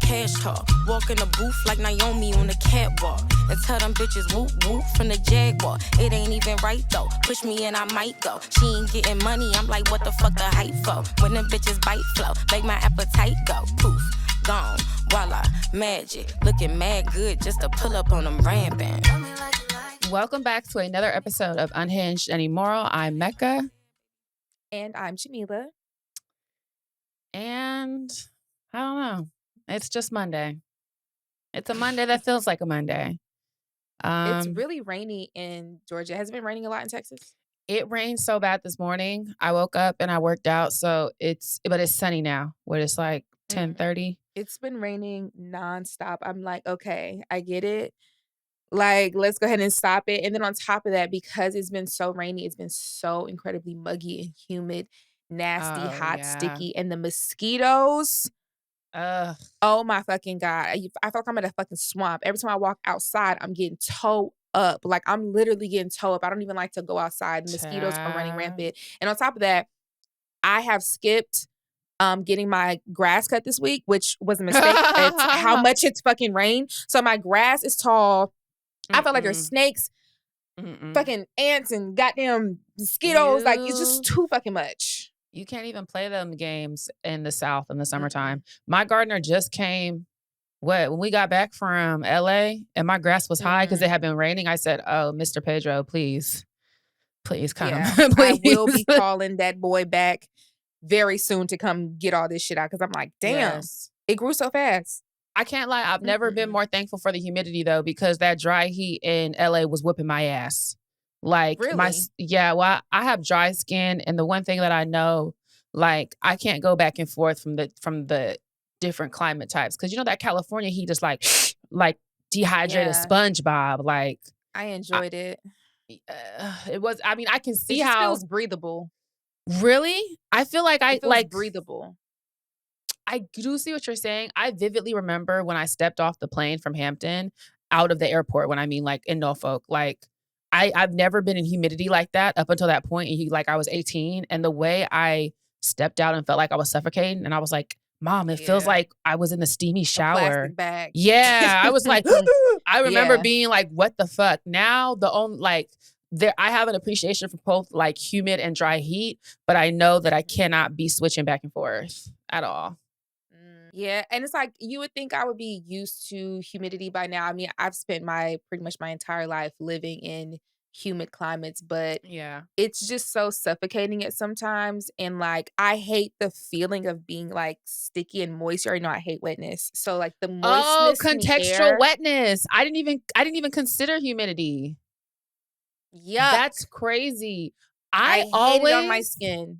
cash talk. Walk in the booth like Naomi on the catwalk. And tell them bitches whoop whoop from the Jaguar. It ain't even right though. Push me and I might go. She ain't getting money, I'm like, what the fuck the hype for? When them bitches bite flow, make my appetite go. Poof, gone, voila, magic. Looking mad good just to pull up on them rampant. Welcome back to another episode of Unhinged and Immoral. I'm Mecca. And I'm Jamila. And I don't know. It's just Monday. It's a Monday that feels like a Monday. It's really rainy in Georgia. Has it been raining a lot in Texas? It rained so bad this morning. I woke up and I worked out. But it's sunny now where it's like 10:30. It's been raining nonstop. I'm like, okay, I get it. Like, let's go ahead and stop it. And then on top of that, because it's been so rainy, it's been so incredibly muggy and humid, nasty, hot, sticky. And the mosquitoes. Oh my fucking God. I feel like I'm in a fucking swamp. Every time I walk outside, I'm getting towed up. Like, I'm literally getting towed up. I don't even like to go outside. The mosquitoes are running rampant. And on top of that, I have skipped getting my grass cut this week, which was a mistake. It's how much it's fucking rained. So my grass is tall. I feel like there's snakes, fucking ants, and goddamn mosquitoes. Like, it's just too fucking much. You can't even play them games in the South in the summertime. My gardener just came, when we got back from LA and my grass was high because it had been raining. I said, oh, Mr. Pedro, please come. Please. I will be calling that boy back very soon to come get all this shit out because I'm like, damn, it grew so fast. I can't lie. I've never been more thankful for the humidity though, because that dry heat in LA was whipping my ass. Like, really? I have dry skin, and the one thing that I know, like, I can't go back and forth from the different climate types, because you know that California heat is like dehydrated SpongeBob. Like, I enjoyed it. It was. I mean, I can see it how feels breathable. Really, I feel like it feels breathable. I do see what you're saying. I vividly remember when I stepped off the plane from Hampton out of the airport. When I mean, like, in Norfolk, like. I've never been in humidity like that up until that point. And I was 18. And the way I stepped out and felt like I was suffocating. And I was like, Mom, it feels like I was in the steamy shower. Plastic bag. Yeah. I was like, I remember being like, what the fuck? Now I have an appreciation for both like humid and dry heat, but I know that I cannot be switching back and forth at all. Yeah, and it's like you would think I would be used to humidity by now. I mean, I've spent pretty much my entire life living in humid climates, but it's just so suffocating at sometimes. And like, I hate the feeling of being like sticky and moist. You already know I hate wetness. So like the moistness, contextual wetness. I didn't even consider humidity. Yeah, that's crazy. I hate always it on my skin.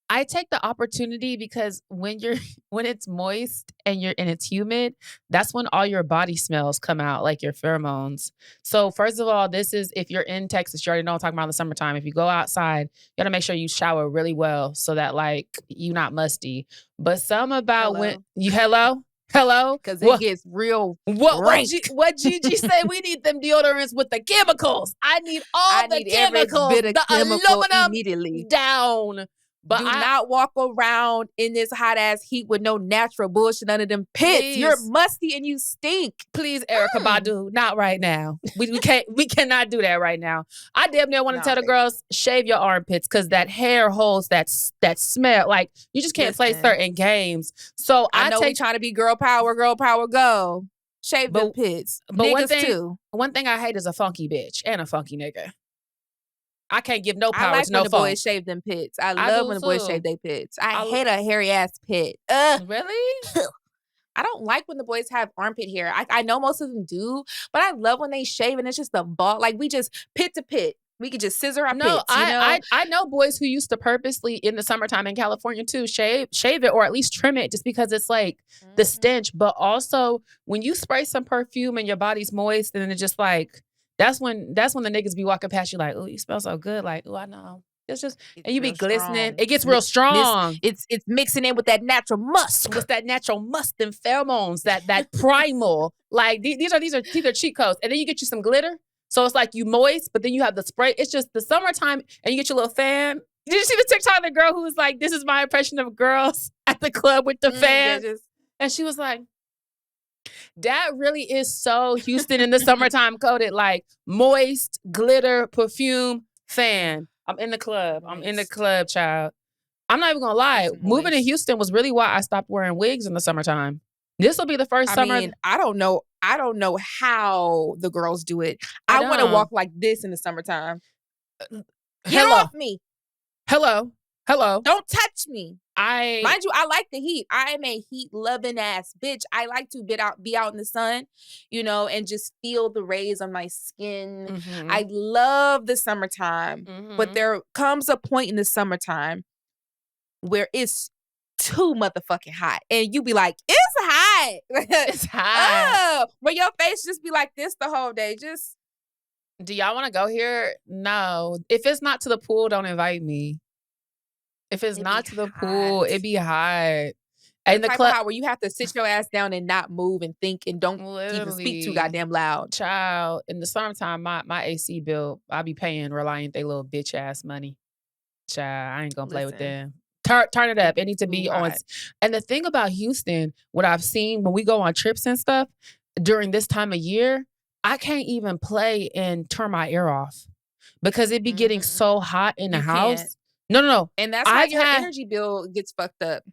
I take the opportunity because when it's moist and it's humid, that's when all your body smells come out, like your pheromones. So first of all, this is, if you're in Texas, you already know I'm talking about in the summertime. If you go outside, you gotta make sure you shower really well so that like you're not musty. But some about when you hello, because it gets real. What Gigi say? We need them deodorants with the chemicals. I need the chemicals, every bit of the aluminum immediately down. But do not walk around in this hot ass heat with no natural bullshit under them pits. Please. You're musty and you stink. Please, Erykah Badu, not right now. We cannot do that right now. I damn near want to tell the girls, shave your armpits because that hair holds that smell. Like, you just can't play certain games. So I know we trying to be girl power, go. Shave them pits. But niggas one thing I hate is a funky bitch and a funky nigga. I can't give no power to no phone. I like when the boys shave them pits. I love when the boys shave their pits. I hate a hairy ass pit. Really? I don't like when the boys have armpit hair. I know most of them do, but I love when they shave and it's just a ball. Like, we just pit to pit. We could just scissor our pits. I know boys who used to purposely in the summertime in California too shave it or at least trim it just because it's like the stench. But also when you spray some perfume and your body's moist and it's just like. That's when the niggas be walking past you like, oh, you smell so good. Like, oh, I know. It's and you be glistening. Strong. It gets real strong. It's mixing in with that natural musk. With that natural musk and pheromones, that primal. Like, these are cheat codes. And then you get you some glitter. So it's like you moist, but then you have the spray. It's just the summertime and you get your little fan. Did you see the TikTok of the girl who was like, this is my impression of girls at the club with the fan? And she was like, That really is so Houston in the summertime coded, like moist, glitter, perfume, fan. I'm in the club. I'm in the Moist. club, child. I'm not even gonna lie. It's Moving to moist. Houston was really why I stopped wearing wigs in the summertime. This will be the first I summer. mean, I don't know. I don't know how the girls do it. I I want to don't. walk like this in the summertime. Get Hello. off me. Hello. Don't touch me. I Mind you, I like the heat. I am a heat loving ass bitch. I like to be out in the sun, and just feel the rays on my skin. Mhm. I love the summertime, but there comes a point in the summertime where it's too motherfucking hot, and you be like, "It's hot." It's hot. Where your face just be like this the whole day. Just Do y'all want to go here? No. If it's not to the pool, don't invite me. If it's it not be to the pool, it be hot. And the the type club, of hot where you have to sit your ass down and not move and think and don't even speak too literally, goddamn loud. child, in the summertime, my AC bill, I be paying Reliant they little bitch ass money. Child, I ain't gonna play with Listen, them. Turn it up. It needs to too be on. hot. And the thing about Houston, what I've seen when we go on trips and stuff during this time of year, I can't even play and turn my air off because it be getting Mhm. so hot in the You can't. house. No. And that's I why your have, energy bill gets fucked up.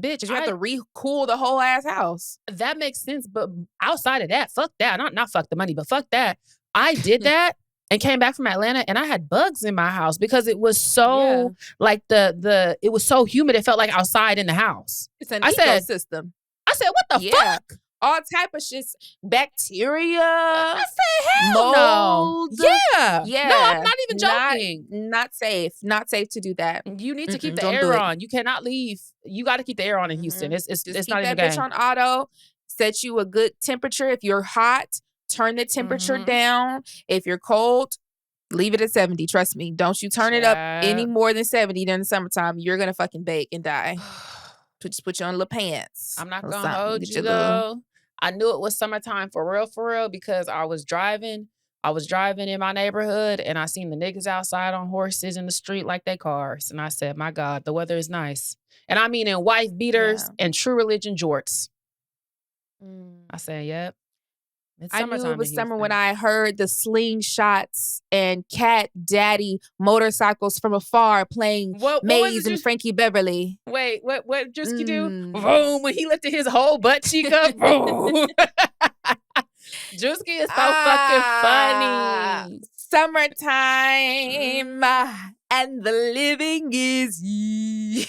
bitch, Because you have to re-cool the whole ass house. that makes sense. But outside of that, fuck that. Not fuck the money, but fuck that. I did that and came back from Atlanta and I had bugs in my house because it was so like it was so humid. It felt like outside in the house. It's an I said, ecosystem. what the fuck? All type of shit. Bacteria. I said, hell no. Mold. Yeah. Yeah. No, I'm not even joking. Not safe. Not safe to do that. You need to keep the Don't do air it. on. You cannot leave. You got to keep the air on in Houston. It's Just it's keep not even that a bitch game. on auto. Set you a good temperature. If you're hot, turn the temperature down. If you're cold, leave it at 70. Trust me. Don't you turn it up any more than 70 during the summertime. You're going to fucking bake and die. Just put you on little pants. I'm not or going to something. hold Get you your little- though. I knew it was summertime for real because I was driving. In my neighborhood and I seen the niggas outside on horses in the street like they cars. And I said, my God, the weather is nice. And I mean in wife beaters and true religion jorts. I said, yep. It's I summertime knew it in was summer when Houston. I heard the slingshots and cat daddy motorcycles from afar playing Maze and Frankie Beverly. Wait, what Drewski do? Boom, when he lifted his whole butt cheek up. Boom. Drewski is so fucking funny. Summertime and the living is ye.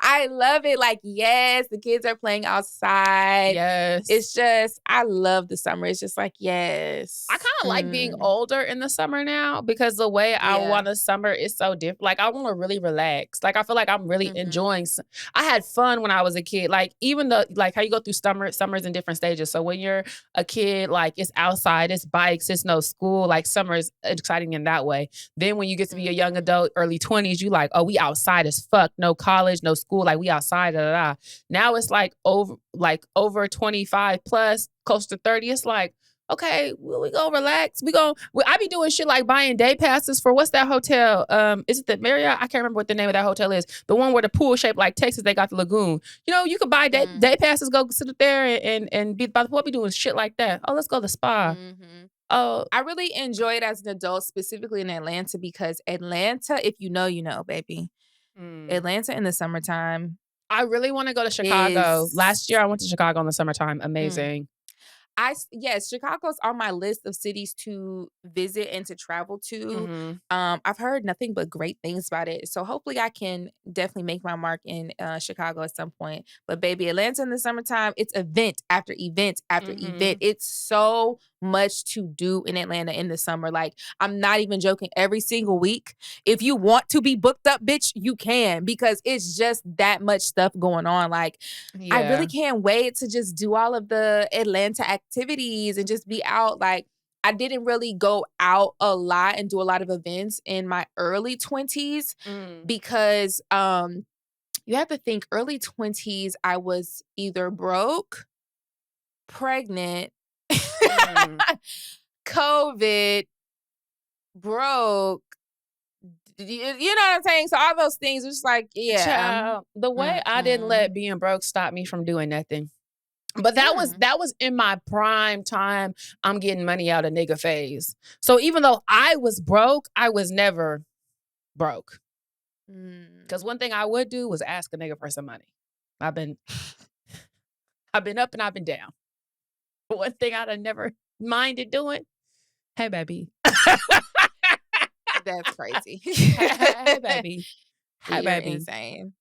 I love it. Like, yes, the kids are playing outside. Yes. It's just, I love the summer. It's just like, yes. I kind of like being older in the summer now because the way I want the summer is so different. Like, I want to really relax. Like, I feel like I'm really enjoying. I had fun when I was a kid. Like, even like how you go through summers in different stages. So when you're a kid, like it's outside, it's bikes, it's no school. Like summer is exciting in that way. Then when you get to be a young adult, early 20s, you like, oh, we outside as fuck. No college, no school. Like we outside. Da, da, da. Now it's like over 25 plus, close to 30. It's like, okay, we go relax. I be doing shit like buying day passes for what's that hotel? Is it the Marriott? I can't remember what the name of that hotel is. The one where the pool shaped like Texas, they got the lagoon. You can buy day passes, go sit up there and be by the pool. I be doing shit like that. Oh, let's go to the spa. Oh, I really enjoy it as an adult, specifically in Atlanta, because Atlanta, if you know, baby. Atlanta in the summertime. I really want to go to Chicago. Last year I went to Chicago in the summertime. Amazing. Chicago's on my list of cities to visit and to travel to. I've heard nothing but great things about it. So hopefully I can definitely make my mark in Chicago at some point. But baby, Atlanta in the summertime, it's event after event after event. It's so much to do in Atlanta in the summer. Like, I'm not even joking. Every single week, if you want to be booked up, bitch, you can, because it's just that much stuff going on. Like, I really can't wait to just do all of the Atlanta activities and just be out. Like, I didn't really go out a lot and do a lot of events in my early 20s because you have to think early 20s, I was either broke, pregnant, COVID, broke. You know what I'm saying? So all those things, it's like, Child, the way I didn't let being broke stop me from doing nothing. But that was in my prime time. I'm getting money out of nigga phase. So even though I was broke, I was never broke. Because one thing I would do was ask a nigga for some money. I've been up and I've been down. But one thing I'd have never minded doing, hey baby. That's crazy. Hey baby. Hey You're baby. insane.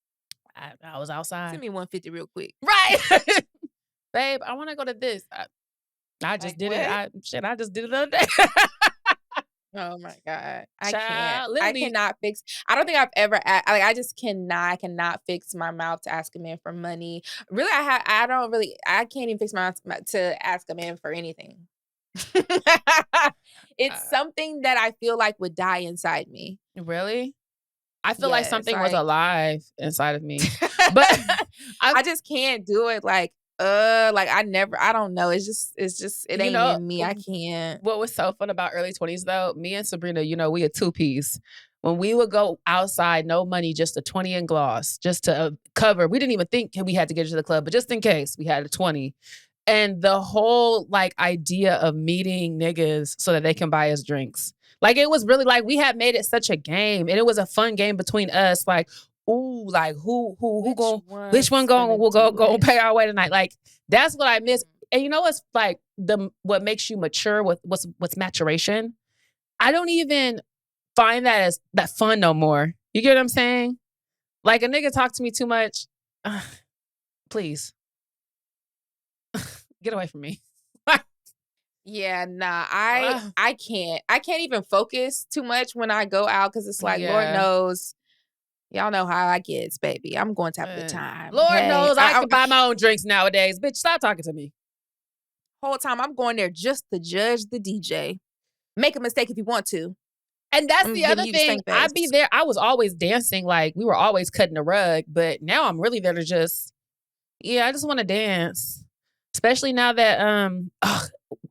I was outside. Send me 150 real quick. Right. Babe, I want to go to this. I just Like, did what? it. I just did it the other day. Oh my God. I Child, can't. I literally. cannot fix. I don't think I've ever I just cannot fix my mouth to ask a man for money. Really, I can't even fix my mouth to ask a man for anything. It's something that I feel like would die inside me. Really? I feel like Yes, something was like alive inside of me. But I just can't do it. Like I don't know. It's just it You ain't know, in me. I can't. what was so fun about early 20s though, me and Sabrina, we a two-piece. When we would go outside, no money, just a 20 in gloss, just to cover. We didn't even think we had to get to the club, but just in case, we had a 20. And the whole like idea of meeting niggas so that they can buy us drinks. Like it was really like we had made it such a game, and it was a fun game between us. Like, ooh, like who which one will go pay our way tonight? Like that's what I miss. And you know what's like what makes you mature with what's maturation? I don't even find that as that fun no more. You get what I'm saying? Like a nigga talk to me too much. Please. Get away from me. Yeah, nah, I can't even focus too much when I go out because it's like, Lord Yeah. knows, y'all know how I get, baby. I'm going to have a good time. Lord okay? knows I can buy my own drinks nowadays. Bitch, stop talking to me. Whole time I'm going there just to judge the DJ. Make a mistake if you want to. And that's I'm the giving other you the thing. stank I'd be face. there. I was always dancing. Like we were always cutting the rug. But now I'm really there to just, I just want to dance. Especially now that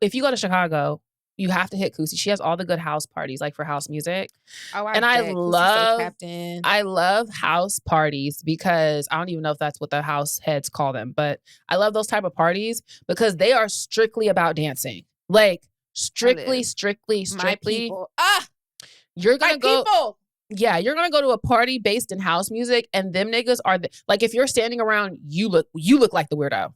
if you go to Chicago, you have to hit Kusi. She has all the good house parties, like for house music. Oh, And Captain. I love house parties because I don't even know if that's what the house heads call them, but I love those type of parties because they are strictly about dancing. Like strictly. My people. You're gonna my go. People. Yeah, you're gonna go to a party based in house music, and them niggas are like if you're standing around, you look like the weirdo.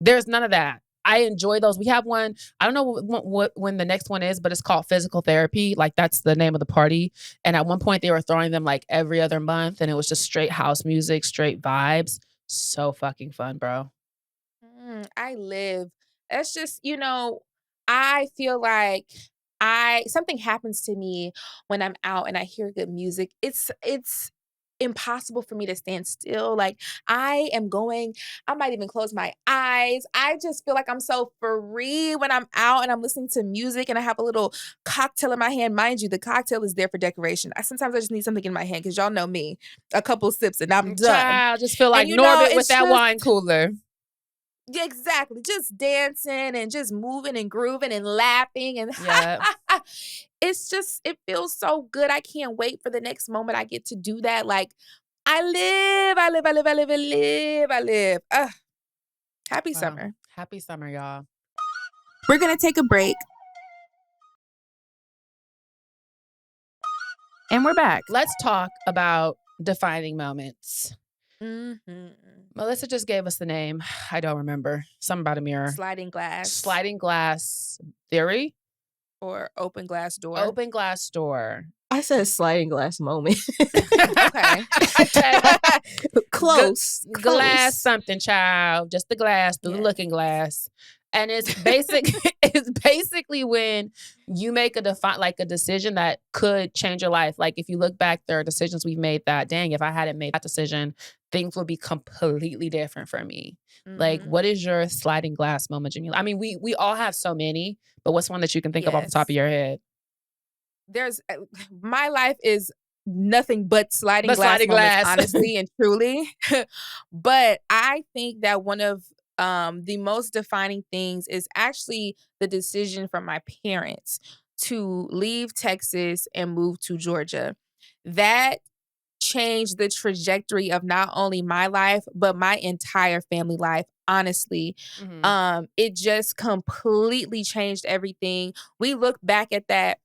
There's none of that. I enjoy those. We have one. I don't know what when the next one is, but it's called Physical Therapy. Like that's the name of the party. And at one point, they were throwing them like every other month, and it was just straight house music, straight vibes. So fucking fun, bro. I live. That's just, I feel like something happens to me when I'm out and I hear good music. It's impossible for me to stand still. Like I might even close my eyes. I just feel like I'm so free when I'm out and I'm listening to music and I have a little cocktail in my hand. Mind you, the cocktail is there for decoration. Sometimes I just need something in my hand because y'all know me. A couple sips and I'm done. Child, just feel like And Norbit with that wine cooler. Yeah, exactly. Just dancing and just moving and grooving and laughing and it feels so good. I can't wait for the next moment I get to do that. Like I live. Happy summer. Happy summer, y'all. We're going to take a break. And we're back. Let's talk about defining moments. Melissa just gave us the name. I don't remember. Something about a mirror. Sliding glass theory? Or open glass door. Open glass door. I said sliding glass moment. Okay. Close. Glass something, child. Just the glass, the looking glass. And it's basically when you make a decision that could change your life. Like if you look back, there are decisions we've made that, dang, if I hadn't made that decision, things would be completely different for me. Like, what is your sliding glass moment, Jamila? I mean, we all have so many, but what's one that you can think of off the top of your head? My life is nothing but sliding glass moments, honestly and truly. But I think that one of the most defining things is actually the decision from my parents to leave Texas and move to Georgia. That changed the trajectory of not only my life, but my entire family life, honestly. It just completely changed everything. We look back at that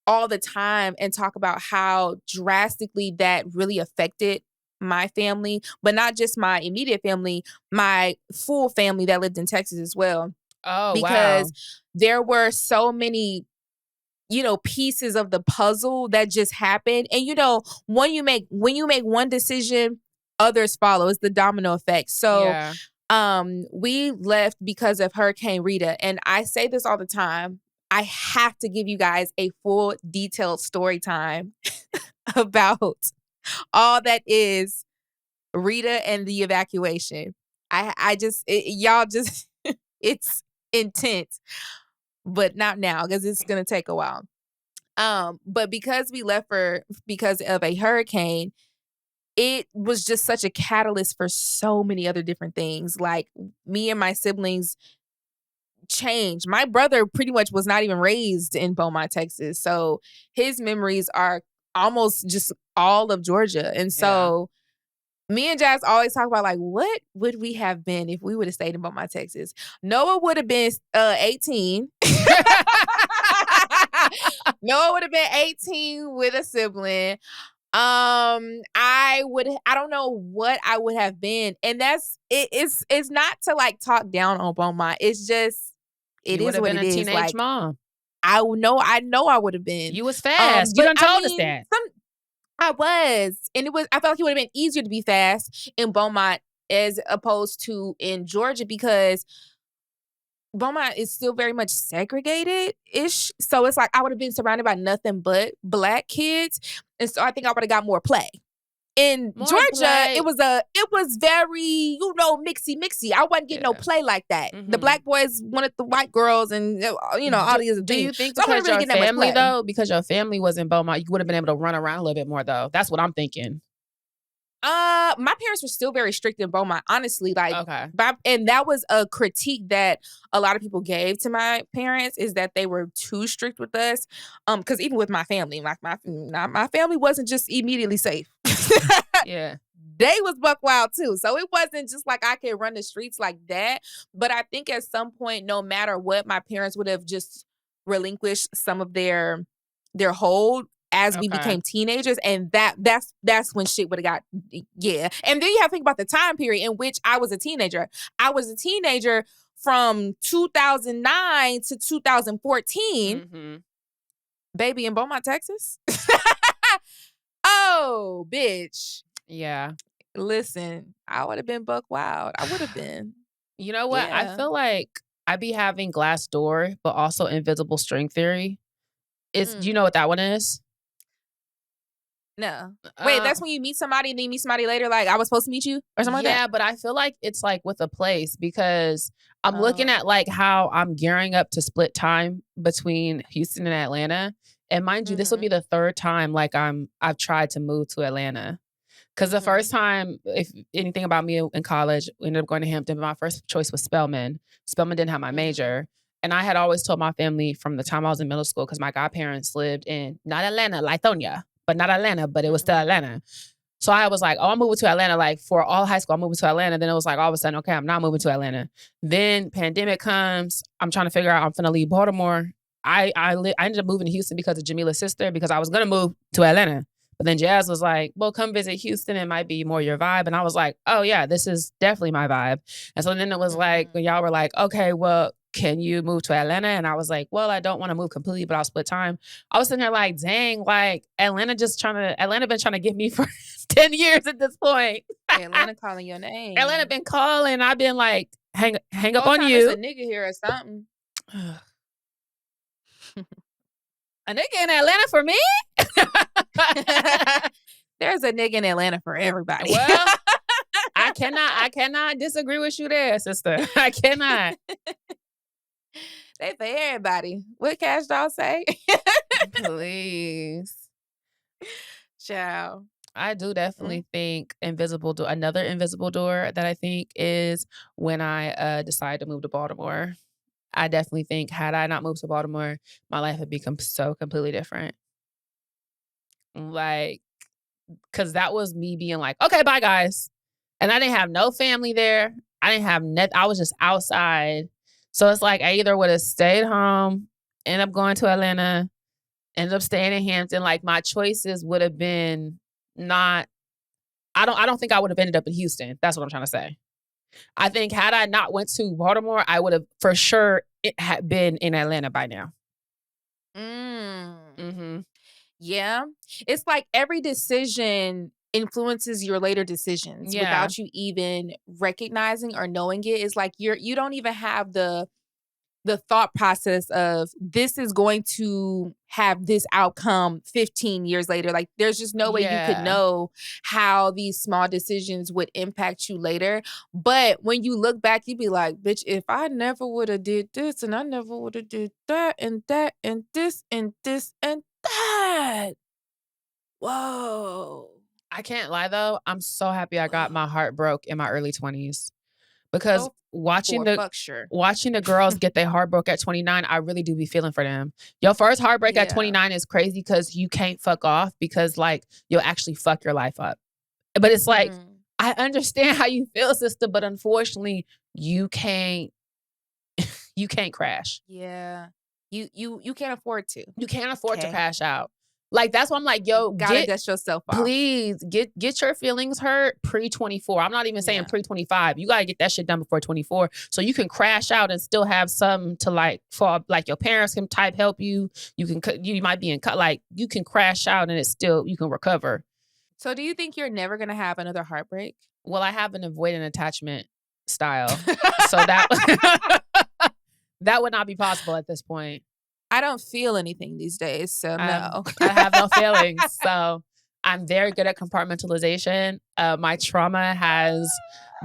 all the time and talk about how drastically that really affected my family, but not just my immediate family, my full family that lived in Texas as well. Oh, Because wow. there were so many, pieces of the puzzle that just happened. And when you make one decision, others follow. It's the domino effect. So Yeah. we left because of Hurricane Rita. And I say this all the time. I have to give you guys a full detailed story time about all that is Rita and the evacuation. Y'all just, it's intense, but not now because it's going to take a while. But because we left because of a hurricane, it was just such a catalyst for so many other different things. Like me and my siblings changed. My brother pretty much was not even raised in Beaumont, Texas. So his memories are almost just all of Georgia. And Yeah. so me and Jazz always talk about like, what would we have been if we would have stayed in Beaumont, Texas? Noah would have been 18. Noah would have been 18 with a sibling. I don't know what I would have been. And it's not to like talk down on Beaumont. It's just, it You would is have what been it a is. teenage Like, mom. I know I would have been. You was fast. You But done I told us mean, that. I was. And I felt like it would have been easier to be fast in Beaumont as opposed to in Georgia because Beaumont is still very much segregated-ish. So it's like I would have been surrounded by nothing but Black kids. And so I think I would have got more play. In More Georgia, play. it was very, mixy. I wasn't getting no Yeah. play like that. The Mhm. Black boys wanted the white girls and all these other Do you things. think So I wasn't because really your getting that much family play. though, because your family was in Beaumont, you would have been able to run around a little bit more though? That's what I'm thinking. My parents were still very strict in Beaumont, honestly. Like, Okay. and that was a critique that a lot of people gave to my parents is that they were too strict with us. Because even with my family, like my family wasn't just immediately safe. Yeah. They was buck wild too. So it wasn't just like I could run the streets like that. But I think at some point, no matter what, my parents would have just relinquished some of their hold as we Okay. became teenagers. And that's when shit would have got, yeah. And then you have to think about the time period in which I was a teenager. I was a teenager from 2009 to 2014. Mhm. Baby in Beaumont, Texas. Oh, bitch. Yeah. Listen, I would have been buck wild. I would have been. You know what? I Yeah. feel like I be having glass door, but also invisible string theory. Do you know what that one is? No. Wait, that's when you meet somebody and then you meet somebody later, like, I was supposed to meet you or something like that? Yeah, but I feel like it's like with a place because I'm looking Oh. at like how I'm gearing up to split time between Houston and Atlanta. And mind you, this will be the third time like I've tried to move to Atlanta. Because the first time, if anything about me in college, we ended up going to Hampton, but my first choice was Spelman. Spelman didn't have my major. And I had always told my family from the time I was in middle school, because my godparents lived in, not Atlanta, Lithonia, but not Atlanta, but it was still Atlanta. So I was like, oh, I'm moving to Atlanta. Like for all high school, I'm moving to Atlanta. Then it was like all of a sudden, okay, I'm not moving to Atlanta. Then pandemic comes. I'm trying to figure out I'm finna leave Baltimore. I ended up moving to Houston because of Jamila's sister, because I was gonna move to Atlanta. But then Jazz was like, well, come visit Houston. It might be more your vibe. And I was like, oh yeah, this is definitely my vibe. And so then it was like, y'all were like, okay, well, can you move to Atlanta? And I was like, well, I don't want to move completely, but I'll split time. I was sitting here like, dang, like Atlanta been trying to get me for 10 years at this point. Atlanta calling your name. Atlanta been calling. I've been like, hang up Whole on time you. There's a nigga here or something. A nigga in Atlanta for me? There's a nigga in Atlanta for everybody. Well, I cannot disagree with you there, sister. I cannot. They for everybody. What Cash Doll say? Please. Ciao. I do definitely think another invisible door that I think is when I decide to move to Baltimore. I definitely think had I not moved to Baltimore, my life had become so completely different. Like because that was me being like, okay, bye guys. And I didn't have no family there. I didn't have I was just outside. So it's like I either would have stayed home, end up going to Atlanta, ended up staying in Hampton. Like my choices would have been not. I don't think I would have ended up in Houston. That's what I'm trying to say. I think had I not went to Baltimore, I would have for sure it had been in Atlanta by now. Mm. Yeah. It's like every decision influences your later decisions without you even recognizing or knowing it. It's like you don't even have the thought process of this is going to have this outcome 15 years later. Like there's just no way you could know how these small decisions would impact you later. But when you look back, you'd be like, bitch, if I never would have did this and I never would have did that and that and this and this and that. Whoa. I can't lie though. I'm so happy I got my heart broke in my early 20s because watching the girls get their heart broke at 29, I really do be feeling for them. Your first heartbreak at 29 is crazy because you can't fuck off because like you'll actually fuck your life up. But it's like, I understand how you feel, sister, but unfortunately you can't crash. Yeah. You can't afford to. You can't afford to crash out. Like, that's why I'm like, yo, gotta dust yourself off. Please get your feelings hurt pre-24. I'm not even saying pre-25. You gotta get that shit done before 24 so you can crash out and still have some to like for like your parents can type help you. You might be in like you can crash out and it's still you can recover. So do you think you're never gonna have another heartbreak? Well, I have an avoidant attachment style, so that that would not be possible at this point. I don't feel anything these days, so no. I have no feelings. So I'm very good at compartmentalization. My trauma has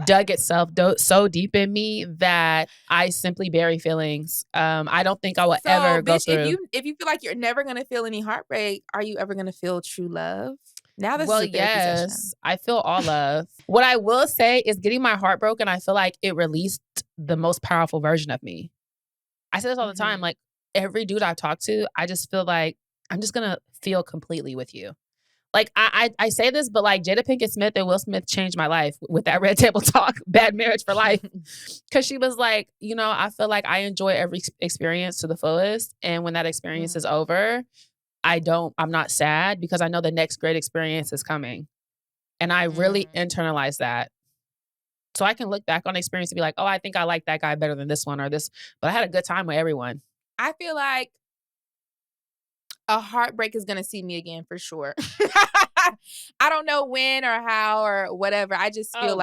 dug itself so deep in me that I simply bury feelings. I don't think I will ever go through. If you feel like you're never going to feel any heartbreak, are you ever going to feel true love? Now this well, is a therapy session. Yes, I feel all love. What I will say is getting my heart broken, I feel like it released the most powerful version of me. I say this all the time, like, every dude I talk to, I just feel like I'm just gonna feel completely with you. Like I say this, but like Jada Pinkett Smith and Will Smith changed my life with that Red Table Talk, Bad Marriage for Life. Cause she was like, you know, I feel like I enjoy every experience to the fullest. And when that experience is over, I'm not sad because I know the next great experience is coming. And I really internalize that. So I can look back on the experience and be like, oh, I think I like that guy better than this one or this, but I had a good time with everyone. I feel like a heartbreak is going to see me again for sure. I don't know when or how or whatever. I just feel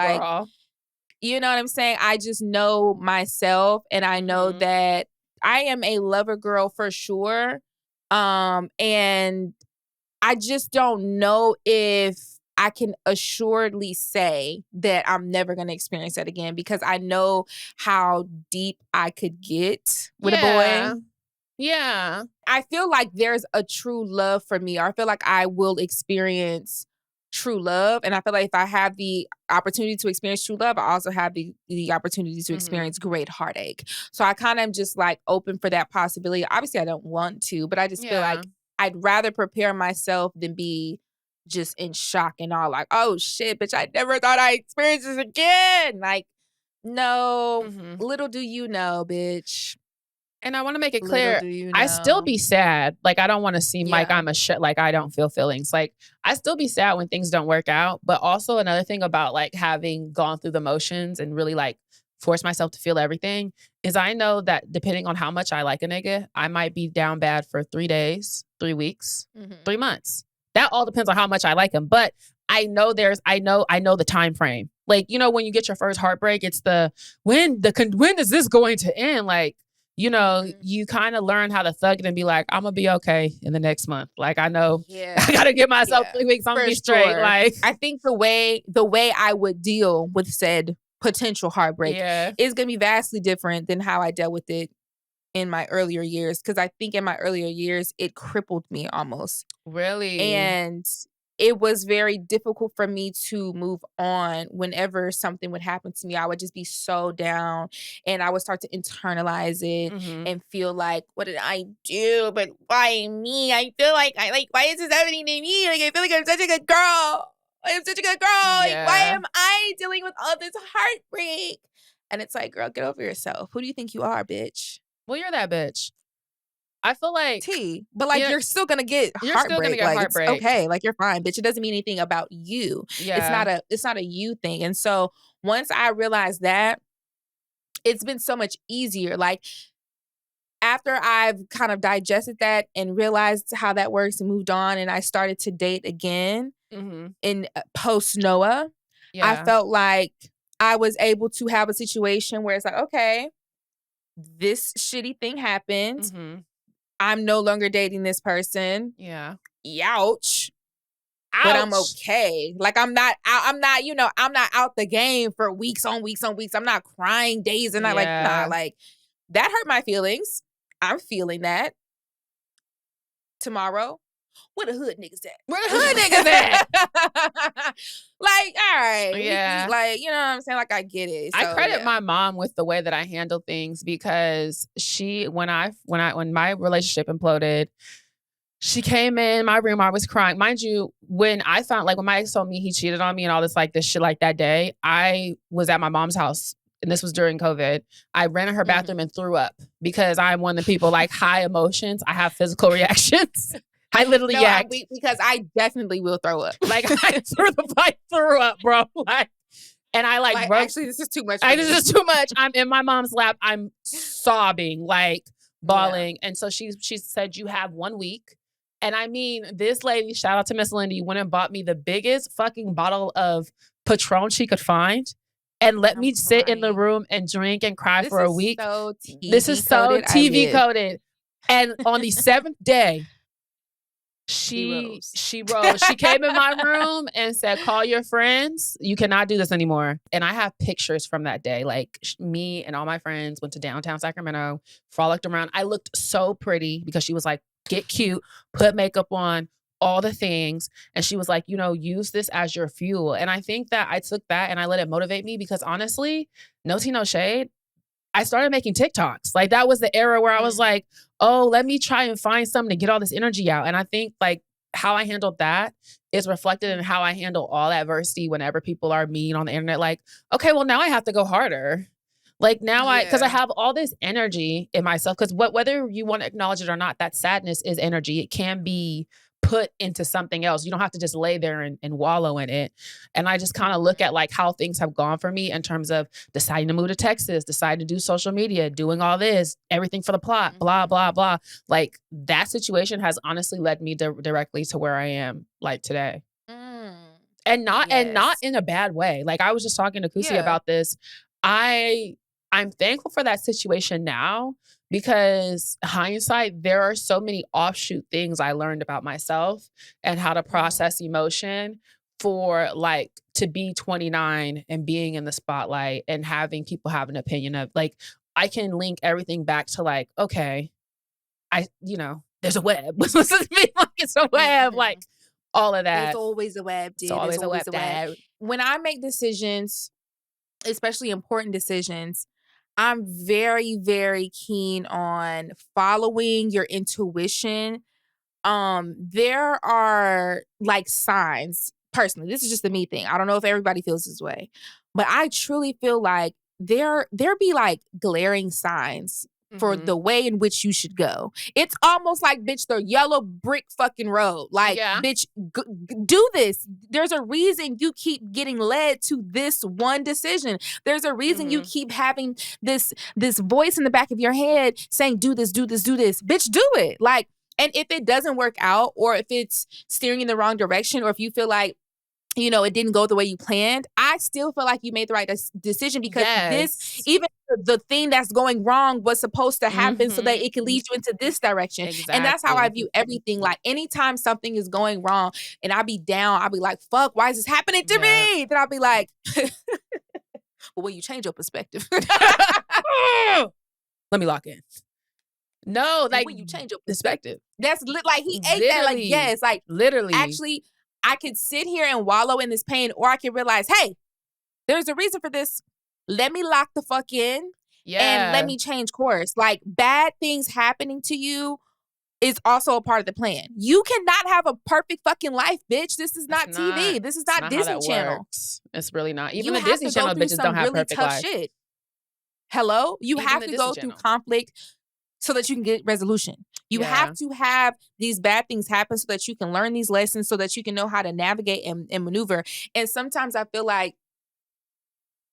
you know what I'm saying? I just know myself and I know that I am a lover girl for sure. And I just don't know if I can assuredly say that I'm never going to experience that again because I know how deep I could get with a boy. Yeah. I feel like there's a true love for me. Or I feel like I will experience true love. And I feel like if I have the opportunity to experience true love, I also have the opportunity to experience great heartache. So I kind of am just like open for that possibility. Obviously, I don't want to, but I just feel like I'd rather prepare myself than be just in shock and all like, oh shit, bitch, I never thought I'd experience this again. Like, no, little do you know, bitch. And I want to make it clear, I still be sad. Like, I don't want to seem like I'm like I don't feel feelings. Like, I still be sad when things don't work out. But also another thing about like having gone through the motions and really like force myself to feel everything is I know that depending on how much I like a nigga, I might be down bad for 3 days, 3 weeks, 3 months. That all depends on how much I like him. But I know I know the time frame. Like, you know, when you get your first heartbreak, it's when is this going to end? Like, you know, you kind of learn how to thug it and be like, I'm going to be okay in the next month. Like, I know I got to give myself 3 weeks. I'm going to be straight. Sure. Like, I think the way I would deal with said potential heartbreak is going to be vastly different than how I dealt with it in my earlier years. Because I think in my earlier years, it crippled me almost. Really? And it was very difficult for me to move on whenever something would happen to me. I would just be so down and I would start to internalize it and feel like, what did I do? But why me? I feel like why is this happening to me? Like, I feel like I'm such a good girl. I'm such a good girl. Like, why am I dealing with all this heartbreak? And it's like, girl, get over yourself. Who do you think you are, bitch? Well, you're that bitch. I feel like but like you're still gonna get heartbreak. Like heartbreak. It's okay. Like you're fine, bitch. It doesn't mean anything about you. Yeah. It's not a you thing. And so once I realized that, it's been so much easier. Like after I've kind of digested that and realized how that works and moved on, and I started to date again in post Noah, I felt like I was able to have a situation where it's like, okay, this shitty thing happened. I'm no longer dating this person. Yeah. Ouch. But I'm okay. Like I'm not out the game for weeks on weeks on weeks. I'm not crying days and night. Like, nah, like that hurt my feelings. I'm feeling that. Tomorrow, where the hood niggas at? Where the hood niggas at? Like, all right. Yeah. Like, you know what I'm saying? Like, I get it. So, I credit my mom with the way that I handle things because when my relationship imploded, she came in my room. I was crying. Mind you, when I found, like, when my ex told me he cheated on me and all this shit like that day, I was at my mom's house. And this was during COVID. I ran in her bathroom and threw up because I'm one of the people like high emotions. I have physical reactions. I literally yacked. Because I definitely will throw up. Like I threw up, bro. Like, and I like actually, this is too much. This is too much. I'm in my mom's lap. I'm sobbing, like bawling. And so she said, you have 1 week. And I mean, this lady, shout out to Miss Lindy, went and bought me the biggest fucking bottle of Patron she could find. And let me sit in the room and drink and cry for a week. This is so TV coded. And on the 7th day, she rose. She came in my room and said, call your friends. You cannot do this anymore. And I have pictures from that day. Like me and all my friends went to downtown Sacramento, frolicked around. I looked so pretty because she was like, get cute, put makeup on, all the things. And she was like, use this as your fuel. And I think that I took that and I let it motivate me because honestly, no tea, no shade. I started making TikToks. Like that was the era where I was like, oh, let me try and find something to get all this energy out. And I think like how I handled that is reflected in how I handle all adversity whenever people are mean on the internet. Like, okay, well now I have to go harder. Like now because I have all this energy in myself. Because whether you want to acknowledge it or not, that sadness is energy. It can be put into something else. You don't have to just lay there and wallow in it. And I just kind of look at like how things have gone for me in terms of deciding to move to Texas, deciding to do social media, doing all this, everything for the plot, blah, blah, blah. Like that situation has honestly led me directly to where I am like today. And not in a bad way. Like I was just talking to Kusi about this. I'm thankful for that situation now because hindsight, there are so many offshoot things I learned about myself and how to process emotion for like to be 29 and being in the spotlight and having people have an opinion of like, I can link everything back to like, okay, there's a web. It's a web, like all of that. There's always a web, dude. There's always a web, Dad. When I make decisions, especially important decisions, I'm very, very keen on following your intuition. There are like signs, personally, this is just a me thing. I don't know if everybody feels this way, but I truly feel like there be like glaring signs for the way in which you should go. It's almost like, bitch, the yellow brick fucking road. Like, bitch, do this. There's a reason you keep getting led to this one decision. There's a reason you keep having this voice in the back of your head saying, do this, do this, do this. Bitch, do it. Like, and if it doesn't work out or if it's steering in the wrong direction or if you feel like, it didn't go the way you planned, I still feel like you made the right decision because this, even the thing that's going wrong was supposed to happen so that it can lead you into this direction. Exactly. And that's how I view everything. Like anytime something is going wrong and I'll be down, I'll be like, fuck, why is this happening to me? Then I'll be like, well, when you change your perspective. Let me lock in. No, like when you change your perspective. That's like he ate that. Like, yes, like literally. Actually, I could sit here and wallow in this pain, or I could realize, hey, there's a reason for this. Let me lock the fuck in and let me change course. Like, bad things happening to you is also a part of the plan. You cannot have a perfect fucking life, bitch. This is not TV. This is not Disney how that Channel. Works. It's really not. Even You the Disney Channel bitches don't have perfect life. Shit. Hello? You Even have the to go Disney through Channel. conflict so that you can get resolution. You have to have these bad things happen so that you can learn these lessons, so that you can know how to navigate and maneuver. And sometimes I feel like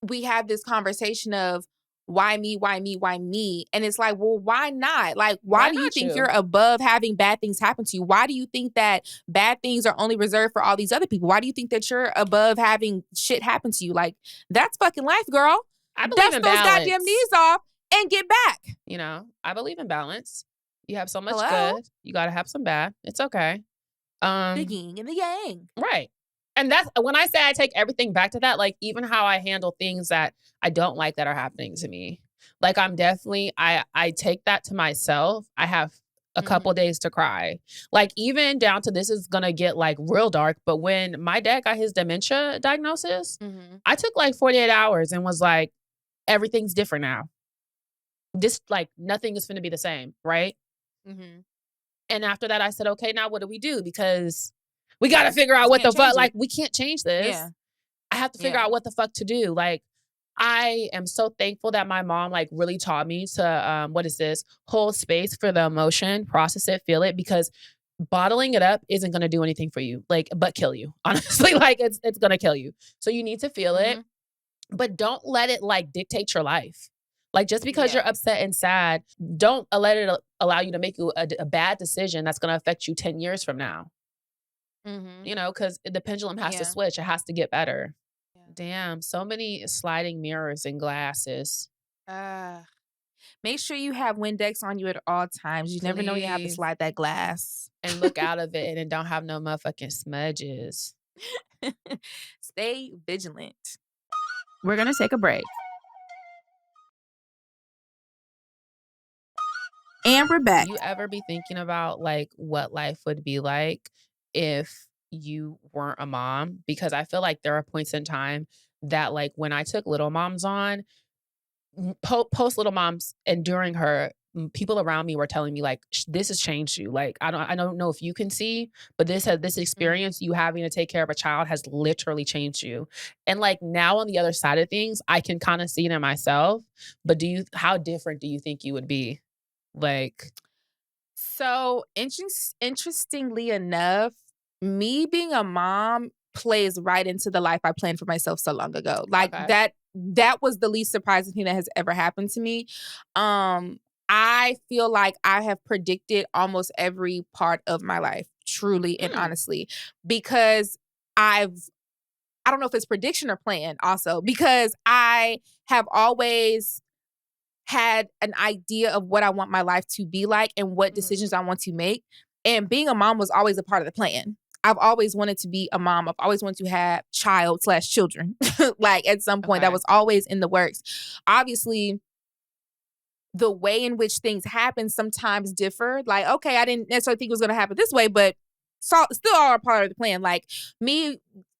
we have this conversation of, why me, why me, why me? And it's like, well, why not? Like, why do you think you're above having bad things happen to you? Why do you think that bad things are only reserved for all these other people? Why do you think that you're above having shit happen to you? Like, that's fucking life, girl. I believe in balance. Dust those goddamn knees off and get back. You know, I believe in balance. You have so much Hello? good. You got to have some bad. It's okay. The yin and the yang. Right. And that's when I say I take everything back to that, like even how I handle things that I don't like that are happening to me. Like I'm definitely, I take that to myself. I have a couple days to cry. Like even down to, this is going to get like real dark. But when my dad got his dementia diagnosis, I took like 48 hours and was like, everything's different now. This like nothing is going to be the same. Right. And after that, I said, okay, now what do we do? Because we got to figure out what the fuck, like, we can't change this. Yeah. I have to figure out what the fuck to do. Like, I am so thankful that my mom, like, really taught me to, hold space for the emotion, process it, feel it, because bottling it up isn't going to do anything for you, like, but kill you. Honestly, like, it's going to kill you. So you need to feel it, but don't let it, like, dictate your life. Like, just because you're upset and sad, don't let it allow you to make a bad decision that's going to affect you 10 years from now. You know, because the pendulum has to switch. It has to get better. Damn, so many sliding mirrors and glasses. Make sure you have Windex on you at all times. You never know you have to slide that glass. And look out of it and don't have no motherfucking smudges. Stay vigilant. We're going to take a break. And we're back. Do you ever be thinking about like what life would be like if you weren't a mom? Because I feel like there are points in time that like when I took Little Moms on, post Little Moms and during her, people around me were telling me like, this has changed you. Like, I don't know if you can see, but this experience you having to take care of a child has literally changed you. And like now on the other side of things, I can kind of see it in myself, but how different do you think you would be? Like, so interestingly enough, me being a mom plays right into the life I planned for myself so long ago. Like that was the least surprising thing that has ever happened to me. I feel like I have predicted almost every part of my life, truly and honestly, because I don't know if it's prediction or plan also, because I have always had an idea of what I want my life to be like and what decisions I want to make. And being a mom was always a part of the plan. I've always wanted to be a mom. I've always wanted to have child/children. Like at some point that was always in the works. Obviously, the way in which things happen sometimes differ. Like, okay, I didn't necessarily think it was going to happen this way, but still are a part of the plan. Like me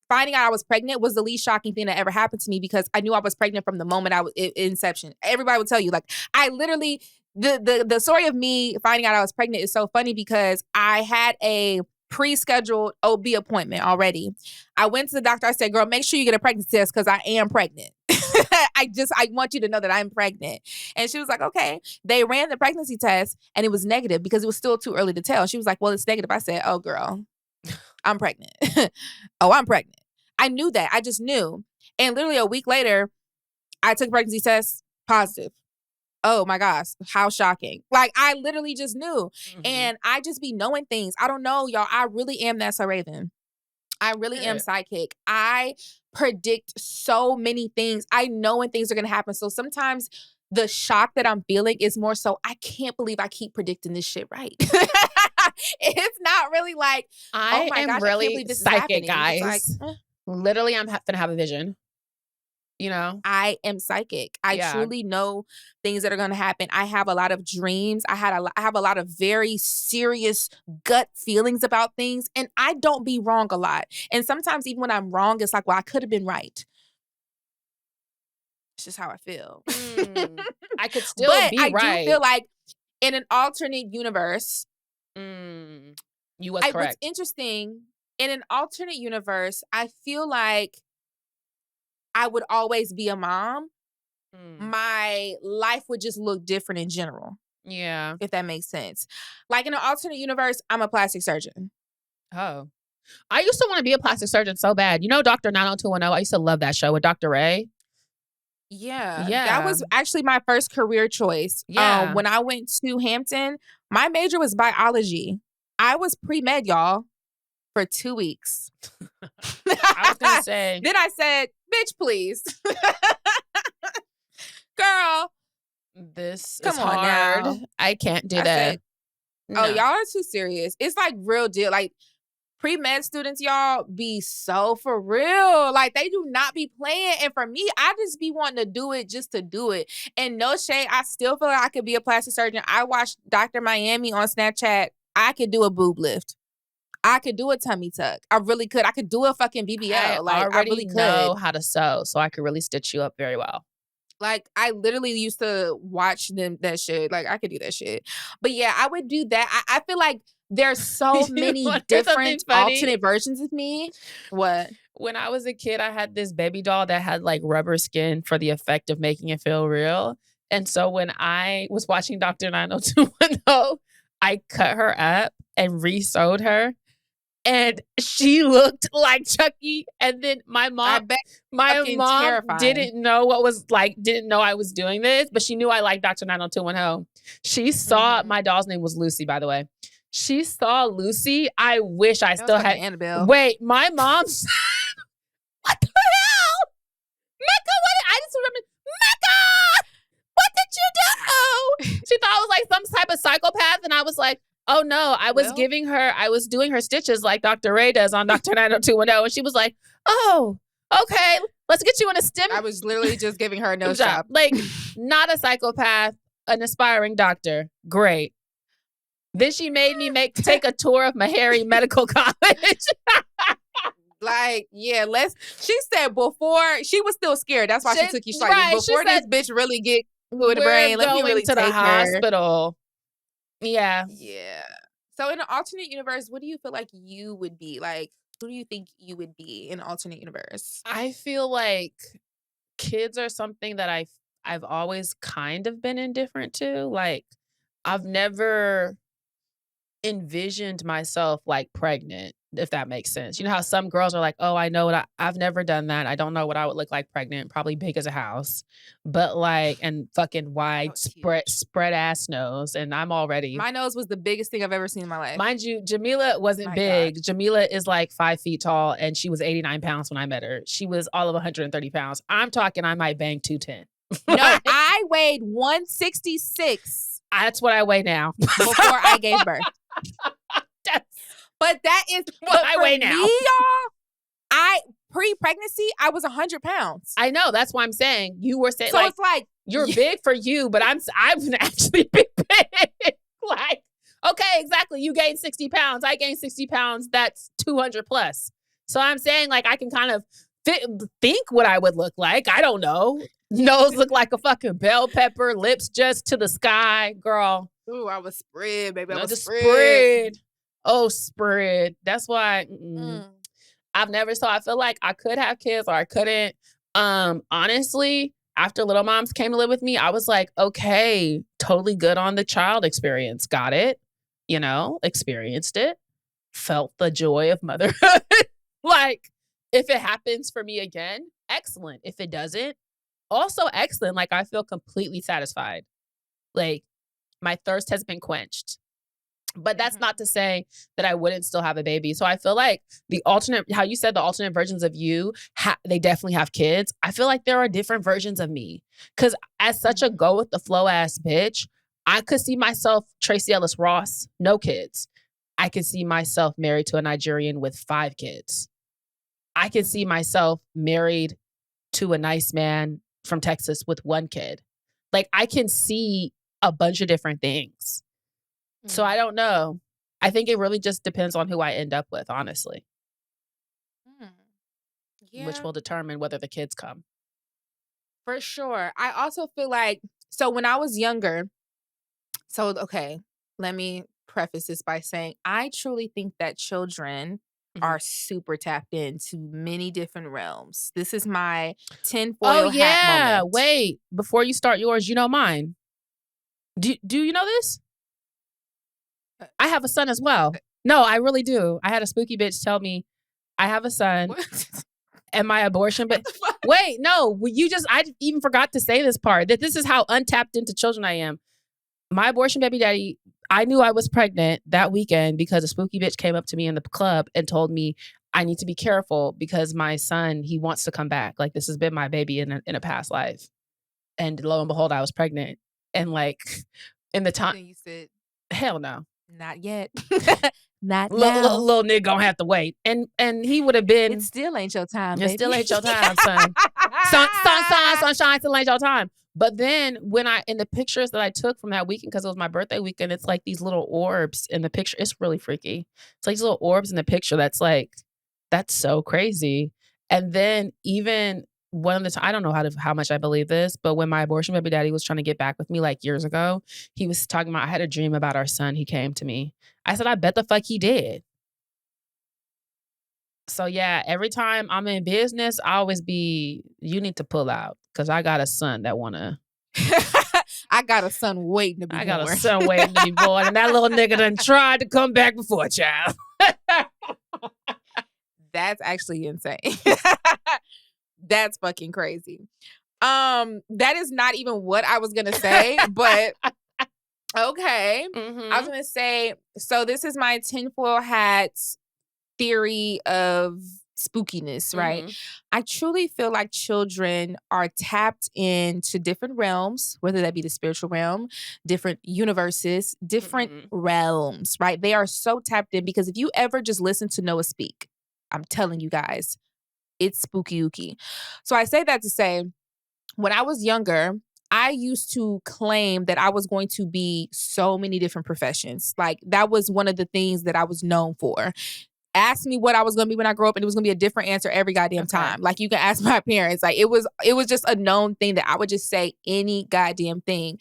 finding out I was pregnant was the least shocking thing that ever happened to me because I knew I was pregnant from the moment I was inception. Everybody would tell you, like, I literally, the story of me finding out I was pregnant is so funny because I had a pre-scheduled OB appointment already. I went to the doctor. I said, girl, make sure you get a pregnancy test because I am pregnant. I want you to know that I'm pregnant. And she was like, okay. They ran the pregnancy test and it was negative because it was still too early to tell. She was like, well, it's negative. I said, oh, girl, I'm pregnant. Oh, I'm pregnant. I knew that. I just knew. And literally a week later, I took a pregnancy test, positive. Oh my gosh, how shocking. Like, I literally just knew. And I just be knowing things. I don't know, y'all. I really am that So Raven. I really am sidekick. I predict so many things. I know when things are going to happen. So sometimes the shock that I'm feeling is more so, I can't believe I keep predicting this shit right. It's not really like, I am gosh, really I can't believe this psychic, is guys. Like, literally, I'm gonna have a vision. You know? I am psychic. I Yeah. truly know things that are going to happen. I have a lot of dreams. I have a lot of very serious gut feelings about things, and I don't be wrong a lot. And sometimes even when I'm wrong, it's like, well, I could have been right. It's just how I feel. I could still But be I right. do feel like in an alternate universe, You was correct. what's interesting, in an alternate universe, I feel like I would always be a mom. My life would just look different in general. Yeah. If that makes sense. Like in an alternate universe, I'm a plastic surgeon. Oh. I used to want to be a plastic surgeon so bad. You know Dr. 90210? I used to love that show with Dr. Ray. Yeah. Yeah. That was actually my first career choice. Yeah. When I went to Hampton, my major was biology. I was pre-med, y'all, for 2 weeks. I was going to say. Then I said, bitch, please. Girl. This Come is on hard. now. I can't do I that. said, oh, y'all are too serious. It's like real deal. Like pre-med students, y'all be so for real. Like they do not be playing. And for me, I just be wanting to do it just to do it. And no shade, I still feel like I could be a plastic surgeon. I watched Dr. Miami on Snapchat. I could do a boob lift. I could do a tummy tuck. I really could. I could do a fucking BBL. I already really could. know how to sew, so I could really stitch you up very well. Like, I literally used to watch that shit. Like, I could do that shit. But yeah, I would do that. I feel like there's so many different alternate versions of me. What? When I was a kid, I had this baby doll that had like rubber skin for the effect of making it feel real. And so when I was watching Dr. 90210, I cut her up and re-sewed her. And she looked like Chucky. And then my mom terrifying. didn't know I was doing this, but she knew I liked Dr. 90210. She saw, my doll's name was Lucy, by the way. She saw Lucy. I wish I still had. Annabelle. Wait, my mom said, what the hell? Mecca, I just remember, Mecca, what did you do? She thought I was like some type of psychopath. And I was like, oh no, I was doing her stitches like Dr. Ray does on Dr. 90210. And she was like, oh, okay, let's get you in a stim. I was literally just giving her a nose job. Like, not a psychopath, an aspiring doctor. Great. Then she made me take a tour of Meharry Medical College. Like, yeah, she said before, she was still scared. That's why she took you straight. Right, before this bitch really get with the brain, let me really to the hospital. Yeah. Yeah. So in an alternate universe, what do you feel like you would be? Like, who do you think you would be in an alternate universe? I feel like kids are something that I've always kind of been indifferent to. Like, I've never envisioned myself like pregnant, if that makes sense. You know how some girls are like, oh, I know what I've never done that. I don't know what I would look like pregnant, probably big as a house, but like, and fucking wide spread ass nose. And I'm already. My nose was the biggest thing I've ever seen in my life. Mind you, Jamila wasn't big. God. Jamila is like 5 feet tall and she was 89 pounds when I met her. She was all of 130 pounds. I'm talking, I might bang 210. No, I weighed 166. That's what I weigh now. Before I gave birth. But that is what I weigh now. Me, y'all, pre-pregnancy, I was 100 pounds. I know. That's why I'm saying you were saying, so like, it's like you're big for you, but I'm actually big. Like, okay, exactly. You gained 60 pounds. I gained 60 pounds. That's 200 plus. So I'm saying, like, I can kind of think what I would look like. I don't know. Nose look like a fucking bell pepper. Lips just to the sky, girl. Ooh, I was spread, baby. I was spread. Oh, spread. That's why I've never. So I feel like I could have kids or I couldn't. Honestly, after little moms came to live with me, I was like, okay, totally good on the child experience. Got it. You know, experienced it. Felt the joy of motherhood. Like, if it happens for me again, excellent. If it doesn't, also excellent. Like, I feel completely satisfied. Like, my thirst has been quenched. But that's not to say that I wouldn't still have a baby. So I feel like how you said the alternate versions of you, they definitely have kids. I feel like there are different versions of me. Because as such a go with the flow ass bitch, I could see myself Tracy Ellis Ross, no kids. I could see myself married to a Nigerian with 5 kids. I could see myself married to a nice man from Texas with one kid. Like, I can see a bunch of different things. So I don't know. I think it really just depends on who I end up with, honestly. Yeah. Which will determine whether the kids come. For sure. I also feel like, so when I was younger, okay, let me preface this by saying I truly think that children are super tapped into many different realms. This is my tinfoil hat moment. Wait, before you start yours, you know mine. Do you know this? I have a son as well. No, I really do. I had a spooky bitch tell me I have a son. And my abortion, but wait, no, I even forgot to say this part, that this is how untapped into children I am. My abortion baby daddy, I knew I was pregnant that weekend because a spooky bitch came up to me in the club and told me I need to be careful because my son, he wants to come back. Like, this has been my baby in a past life. And lo and behold, I was pregnant. And like, in the time, you said, hell no. Not yet. Not now. Little nigga gonna have to wait. And he would have been. It still ain't your time, baby. It still ain't your time, son. Sunshine, still ain't your time. But then in the pictures that I took from that weekend, because it was my birthday weekend, it's like these little orbs in the picture. It's really freaky. It's like these little orbs in the picture that's so crazy. And then even one of the time, I don't know how much I believe this, but when my abortion baby daddy was trying to get back with me like years ago, he was talking about, I had a dream about our son. He came to me. I said, I bet the fuck he did. So yeah, every time I'm in business, I always you need to pull out because I got a son that wanna. I got a son waiting to be born. I got a son waiting to be born, and that little nigga done tried to come back before, child. That's actually insane. That's fucking crazy. That is not even what I was gonna say, but okay. I was gonna say, so this is my tinfoil hat theory of spookiness, right? I truly feel like children are tapped into different realms, whether that be the spiritual realm, different universes, different realms, right? They are so tapped in because if you ever just listen to Noah speak, I'm telling you guys, it's spooky ooky. So I say that to say, when I was younger, I used to claim that I was going to be so many different professions. Like, that was one of the things that I was known for. Ask me what I was going to be when I grow up, and it was going to be a different answer every goddamn time. Like, you can ask my parents. Like, it was just a known thing that I would just say any goddamn thing.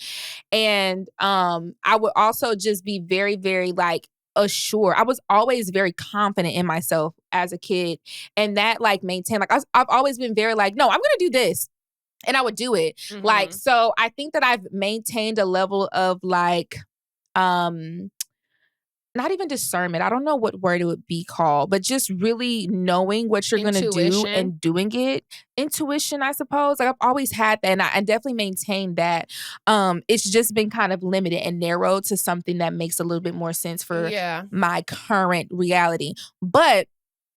And I would also just be very, very like assured. I was always very confident in myself as a kid, and that like maintained. Like, I've always been very like, no, I'm going to do this, and I would do it. Like, so I think that I've maintained a level of like, not even discernment. I don't know what word it would be called, but just really knowing what you're going to do and doing it. Intuition, I suppose. Like, I've always had that, and I definitely maintained that. It's just been kind of limited and narrowed to something that makes a little bit more sense for my current reality. But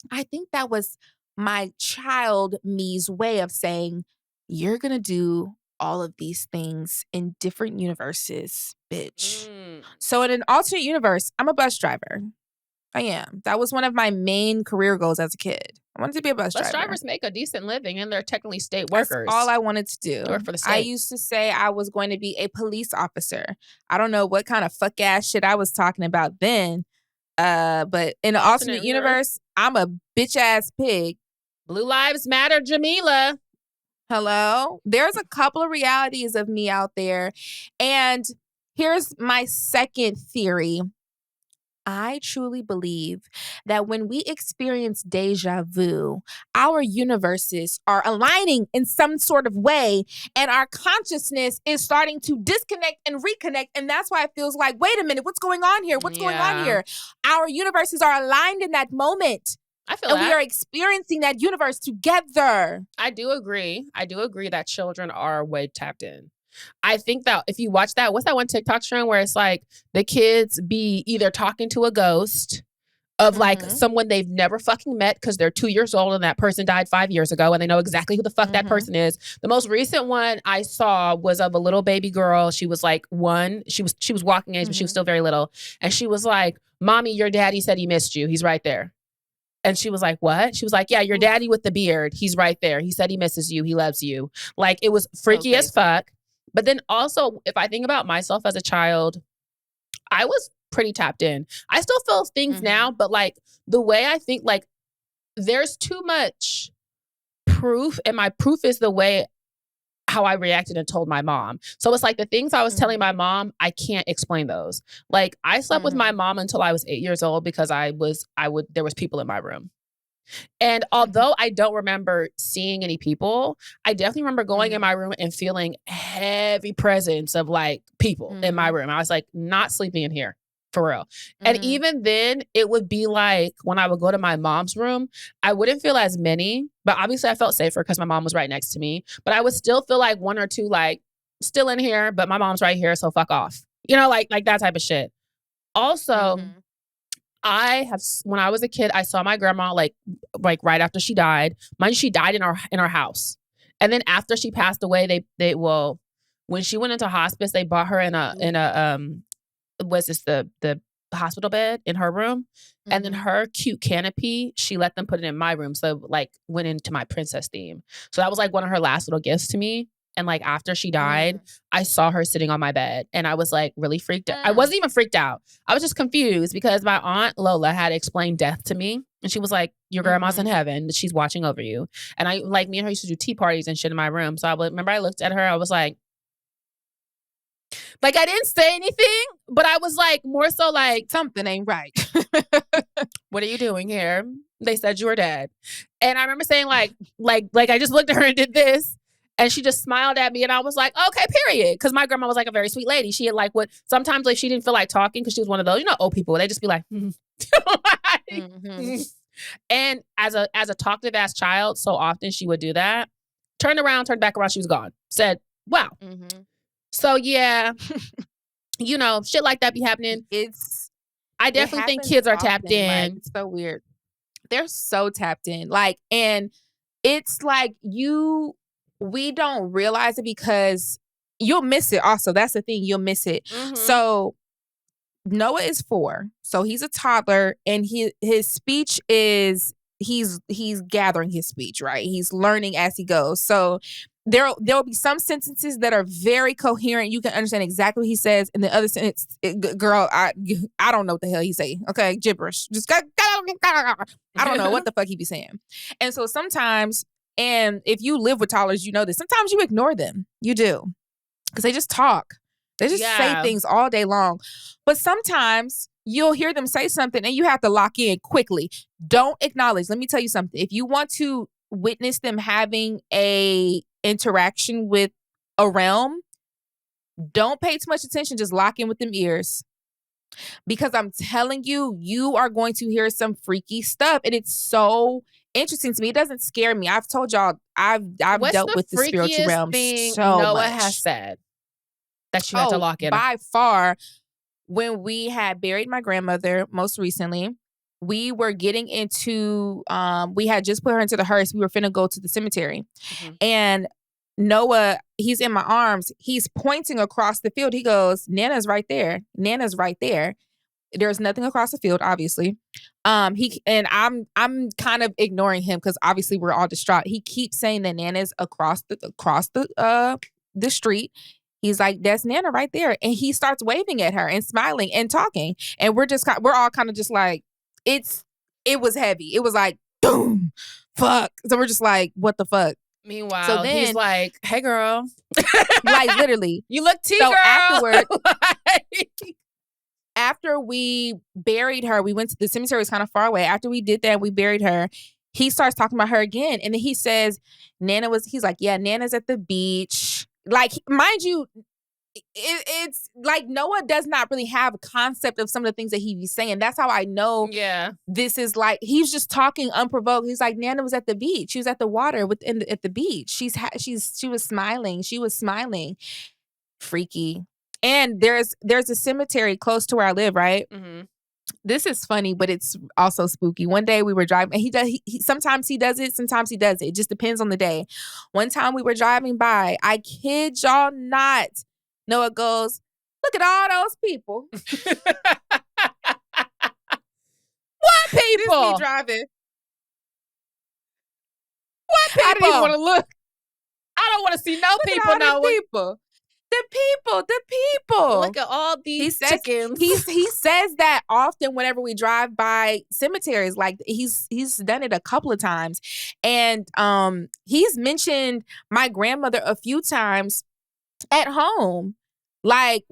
I think that was my child me's way of saying, you're going to do all of these things in different universes, bitch. So in an alternate universe, I'm a bus driver. I am. That was one of my main career goals as a kid. I wanted to be a bus driver. Bus drivers make a decent living, and they're technically state workers. That's all I wanted to do. Work for the state. I used to say I was going to be a police officer. I don't know what kind of fuck ass shit I was talking about then. But in an alternate universe, I'm a bitch ass pig. Blue Lives Matter, Jamila. Hello? There's a couple of realities of me out there. And here's my second theory. I truly believe that when we experience deja vu, our universes are aligning in some sort of way, and our consciousness is starting to disconnect and reconnect. And that's why it feels like, wait a minute, what's going on here? What's going on here? Our universes are aligned in that moment. I feel and we are experiencing that universe together. I do agree that children are way tapped in. I think that if you watch that, what's that one TikTok trend where it's like the kids be either talking to a ghost of like someone they've never fucking met because they're 2 years old and that person died 5 years ago and they know exactly who the fuck that person is. The most recent one I saw was of a little baby girl. She was like one. She was walking age, but she was still very little. And she was like, "Mommy, your daddy said he missed you. He's right there." And she was like, what? She was like, yeah, your daddy with the beard. He's right there. He said he misses you. He loves you. Like, it was freaky as fuck. But then also, if I think about myself as a child, I was pretty tapped in. I still feel things now, but like the way I think, like, there's too much proof, and my proof is the way how I reacted and told my mom. So it's like the things I was telling my mom, I can't explain those. Like, I slept with my mom until I was 8 years old because there was people in my room. And although I don't remember seeing any people, I definitely remember going in my room and feeling heavy presence of like people in my room. I was like, not sleeping in here. For real. And even then, it would be like when I would go to my mom's room, I wouldn't feel as many, but obviously I felt safer because my mom was right next to me. But I would still feel like one or two, like, still in here, but my mom's right here, so fuck off. You know, like that type of shit. Also, when I was a kid, I saw my grandma like right after she died. Mind you, she died in our house. And then after she passed away, when she went into hospice, they brought her in a was this the hospital bed in her room, and then her cute canopy, she let them put it in my room, so like went into my princess theme. So that was like one of her last little gifts to me. And like after she died, I saw her sitting on my bed, and I was like really freaked out. I wasn't even freaked out. I was just confused because my aunt Lola had explained death to me, and she was like, your grandma's in heaven, she's watching over you. And I, like, me and her used to do tea parties and shit in my room. So I remember I looked at her, I was like, I didn't say anything, but I was like, more so like, something ain't right. What are you doing here? They said you were dead. And I remember saying like I just looked at her and did this, and she just smiled at me, and I was like, okay, period. Because my grandma was like a very sweet lady. She had like sometimes like she didn't feel like talking because she was one of those, old people. They just be like, And as a talkative ass child, so often she would do that. Turned back around, she was gone. Said, wow. So yeah, shit like that be happening. I definitely think kids are tapped in. Like, it's so weird. They're so tapped in. Like, and it's like we don't realize it because you'll miss it also. That's the thing. You'll miss it. So Noah is 4. So he's a toddler, and his speech is he's gathering his speech, right? He's learning as he goes. So there'll be some sentences that are very coherent. You can understand exactly what he says. And the other sentence, girl, I don't know what the hell he say. Okay, gibberish. Just I don't know what the fuck he be saying. And so sometimes, and if you live with toddlers, you know this. Sometimes you ignore them. You do, because they just talk. They just say things all day long. But sometimes you'll hear them say something, and you have to lock in quickly. Don't acknowledge. Let me tell you something. If you want to witness them having a interaction with a realm, don't pay too much attention. Just lock in with them ears, because I'm telling you, you are going to hear some freaky stuff, and it's so interesting to me. It doesn't scare me. I've told y'all I've dealt with the spiritual realm so Noah much. has said that you have to lock in. By far, when we had buried my grandmother most recently, we were getting into, we had just put her into the hearse. We were finna go to the cemetery. And Noah, he's in my arms. He's pointing across the field. He goes, Nana's right there. Nana's right there. There's nothing across the field, obviously. I'm kind of ignoring him because obviously we're all distraught. He keeps saying that Nana's across the street. He's like, that's Nana right there. And he starts waving at her and smiling and talking. And we're all kind of just like, it was heavy. It was like, boom, fuck. So we're just like, what the fuck? Meanwhile, so then, he's like, hey, girl. Like, literally. You look tea, girl. Afterward, after we buried her, we went to the cemetery. It was kind of far away. After we did that, we buried her. He starts talking about her again. And then he says, he's like, yeah, Nana's at the beach. Like, mind you, it's like Noah does not really have a concept of some of the things that he was saying. That's how I know this is like, he's just talking unprovoked. He's like, Nana was at the beach. She was at the water at the beach. She was smiling. She was smiling. Freaky. And there's a cemetery close to where I live, right? This is funny, but it's also spooky. One day we were driving, and sometimes he does it, sometimes he does it. It just depends on the day. One time we were driving by, I kid y'all not, Noah goes, look at all those people. What people? This me driving. What I didn't even want people? to look. I don't want to see no Look at people. all them No one. people. The people. Look at all He these says chickens. he says that often whenever we drive by cemeteries. Like he's done it a couple of times, and he's mentioned my grandmother a few times at home, like,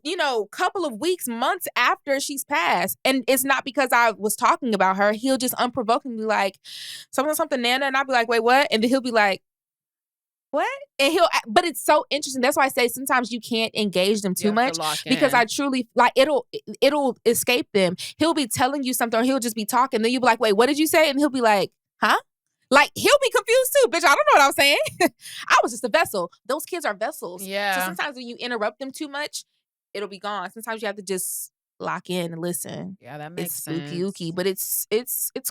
you know, couple of weeks, months after she's passed. And it's not because I was talking about her. He'll just unprovokingly be like, something, Nana. And I'll be like, wait, what? And then he'll be like, what? And but it's so interesting. That's why I say sometimes you can't engage them too much because I truly, like, it'll escape them. He'll be telling you something or he'll just be talking. Then you'll be like, wait, what did you say? And he'll be like, huh? Like, he'll be confused too, bitch. I don't know what I was saying. I was just a vessel. Those kids are vessels. Yeah. So sometimes when you interrupt them too much, it'll be gone. Sometimes you have to just lock in and listen. Yeah, that makes It's sense. spooky, but it's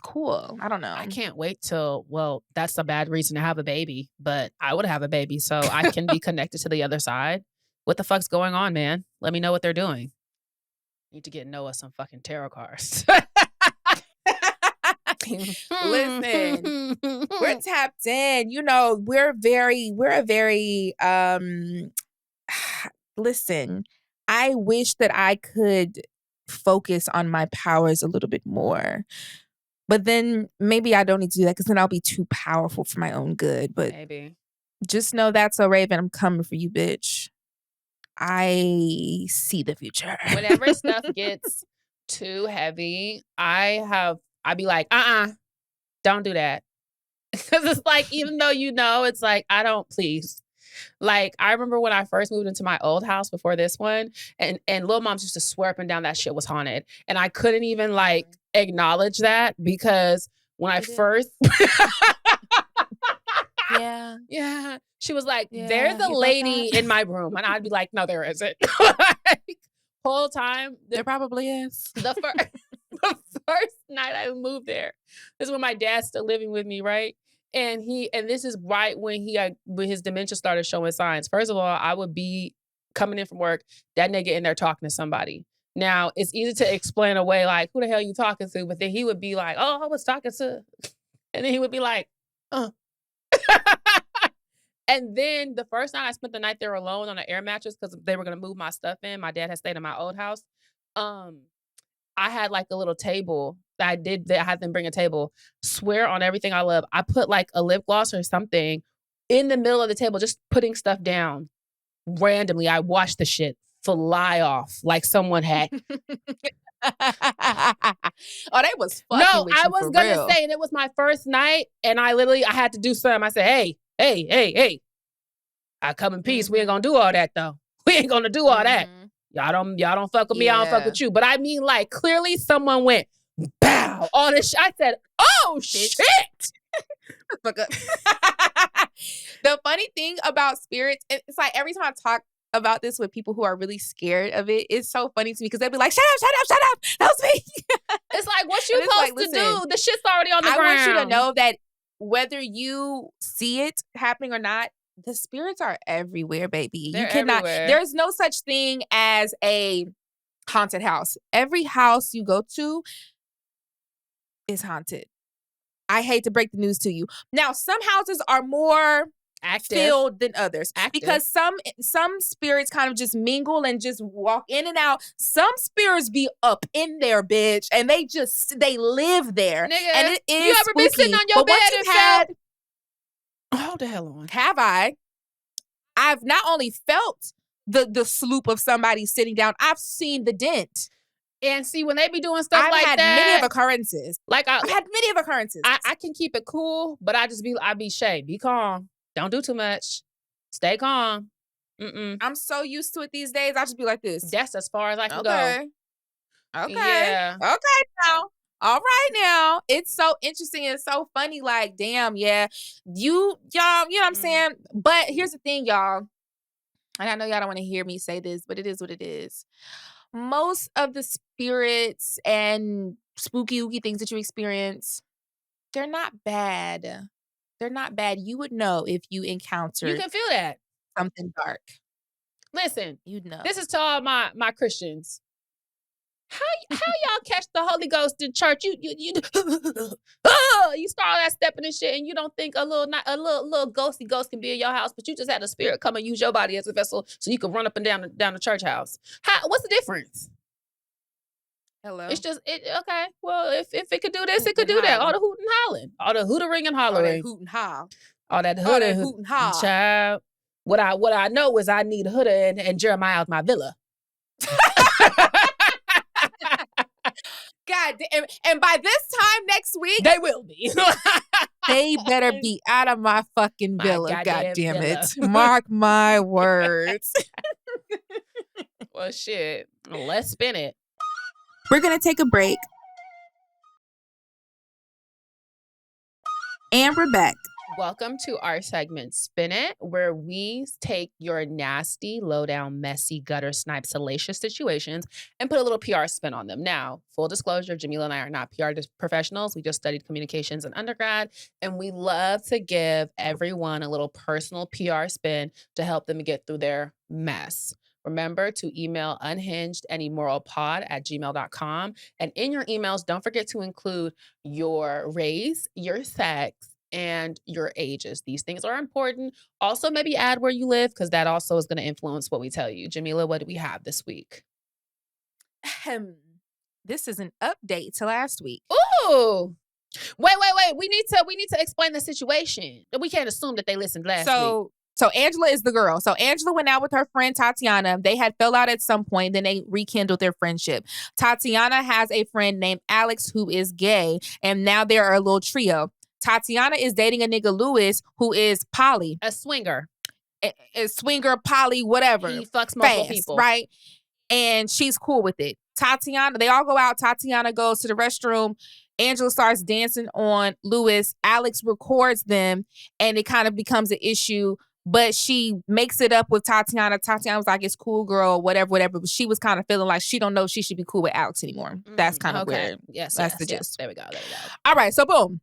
cool. I don't know. I can't wait till, well, that's a bad reason to have a baby, but I would have a baby so I can be connected to the other side. What the fuck's going on, man? Let me know what they're doing. Need to get Noah some fucking tarot cards. Listen, we're tapped in. You know, we're a very listen, I wish that I could focus on my powers a little bit more. But then maybe I don't need to do that because then I'll be too powerful for my own good. But Maybe. just know that, so Raven, I'm coming for you, bitch. I see the future. Whenever stuff gets too heavy, I'd be like, don't do that. Because it's like, even though you know, it's like, please. Like, I remember when I first moved into my old house before this one, and Lil Moms used to swear up and down that shit was haunted. And I couldn't even, like, acknowledge that because when I first... Yeah. She was like, there's a lady in my room. And I'd be like, no, there isn't. Like, whole time. There probably is. The first night I moved there, this is when my dad's still living with me, right? And this is right when when his dementia started showing signs. First of all, I would be coming in from work, that nigga in there talking to somebody. Now, it's easy to explain away, like, who the hell you talking to? But then he would be like, oh, I was talking to, and then he would be like, And then the first night I spent the night there alone on an air mattress because they were going to move my stuff in. My dad had stayed in my old house. I had like a little table that I had them bring a table. Swear on everything I love. I put like a lip gloss or something in the middle of the table, just putting stuff down randomly. I watched the shit fly off like someone had. Oh, they was fucking No, with I you was for gonna real. say, and it was my first night, and I had to do something. I said, hey, I come in peace. We ain't gonna do all that though. We ain't gonna do all that. Y'all don't fuck with me. I don't fuck with you. But I mean, like, clearly someone went, bow, all this shit. I said, oh, shit. The funny thing about spirits, it's like every time I talk about this with people who are really scared of it, it's so funny to me because they'll be like, shut up. That was me. It's like, what you it's supposed like, to do? The shit's already on the ground. I want you to know that whether you see it happening or not, the spirits are everywhere, baby. They're you cannot, everywhere. There's no such thing as a haunted house. Every house you go to is haunted. I hate to break the news to you. Now, some houses are more filled than others because some spirits kind of just mingle and just walk in and out. Some spirits be up in there, bitch, and they live there. Nigga, and it is you ever spooky. been sitting on your bed and had, hold the hell on. Have I? I've not only felt the sloop of somebody sitting down, I've seen the dent. And see, when they be doing stuff I've like had that, many of occurrences. Like I've had many of occurrences. I can keep it cool, but I be Shay. Be calm. Don't do too much. Stay calm. I'm so used to it these days. I just be like this. That's as far as I can go. Okay. Yeah. Okay now. All right now. It's so interesting and so funny. Like, damn, yeah. Y'all, you know what I'm saying? But here's the thing, y'all. And I know y'all don't want to hear me say this, but it is what it is. Most of the spirits and spooky ooky things that you experience, they're not bad. They're not bad. You would know if you encountered You can feel that. something dark. Listen, You'd know. this is to all my Christians. How y'all catch the Holy Ghost in church? You you start all that stepping and shit, and you don't think a little ghosty ghost can be in your house, but you just had a spirit come and use your body as a vessel so you can run up and down the church house. What's the difference? Hello. It's just okay. Well, if it could do this, it could Hootin' do that. All hollering. the hooting hollering, all the hootering and All that hollering, hoot and howl. all that All that hoot hoot and howl. child. What I know is I need Huda and Jeremiah out my villa. God, and by this time next week, They will be. they better be out of my fucking My villa. God goddamn damn it. villa. Mark my words. Well, shit. Let's spin it. We're going to take a break. And we're back. Welcome to our segment Spin It, where we take your nasty, low-down, messy, gutter snipe, salacious situations and put a little PR spin on them. Now, full disclosure, Jamila and I are not PR professionals. We just studied communications in undergrad, and we love to give everyone a little personal PR spin to help them get through their mess. Remember to email unhingedandimoralpod@gmail.com. And in your emails, don't forget to include your race, your sex, and your ages. These things are important. Also, maybe add where you live, because that also is going to influence what we tell you. Jamila, what do we have this week? This is an update to last week. Ooh. Wait. We need to explain the situation. We can't assume that they listened last week. So Angela is the girl. So Angela went out with her friend Tatiana. They had fell out at some point. Then they rekindled their friendship. Tatiana has a friend named Alex who is gay. And now they are a little trio. Tatiana is dating a nigga, Louis, who is poly. A swinger. A swinger, poly, whatever. He fucks multiple people. Right? And she's cool with it. Tatiana, they all go out. Tatiana goes to the restroom. Angela starts dancing on Louis. Alex records them. And it kind of becomes an issue. But she makes it up with Tatiana. Tatiana was like, it's cool, girl, whatever. But she was kind of feeling like she don't know if she should be cool with Alex anymore. That's kind of weird. Yes, that's the gist. Yes. There we go. All right, so boom.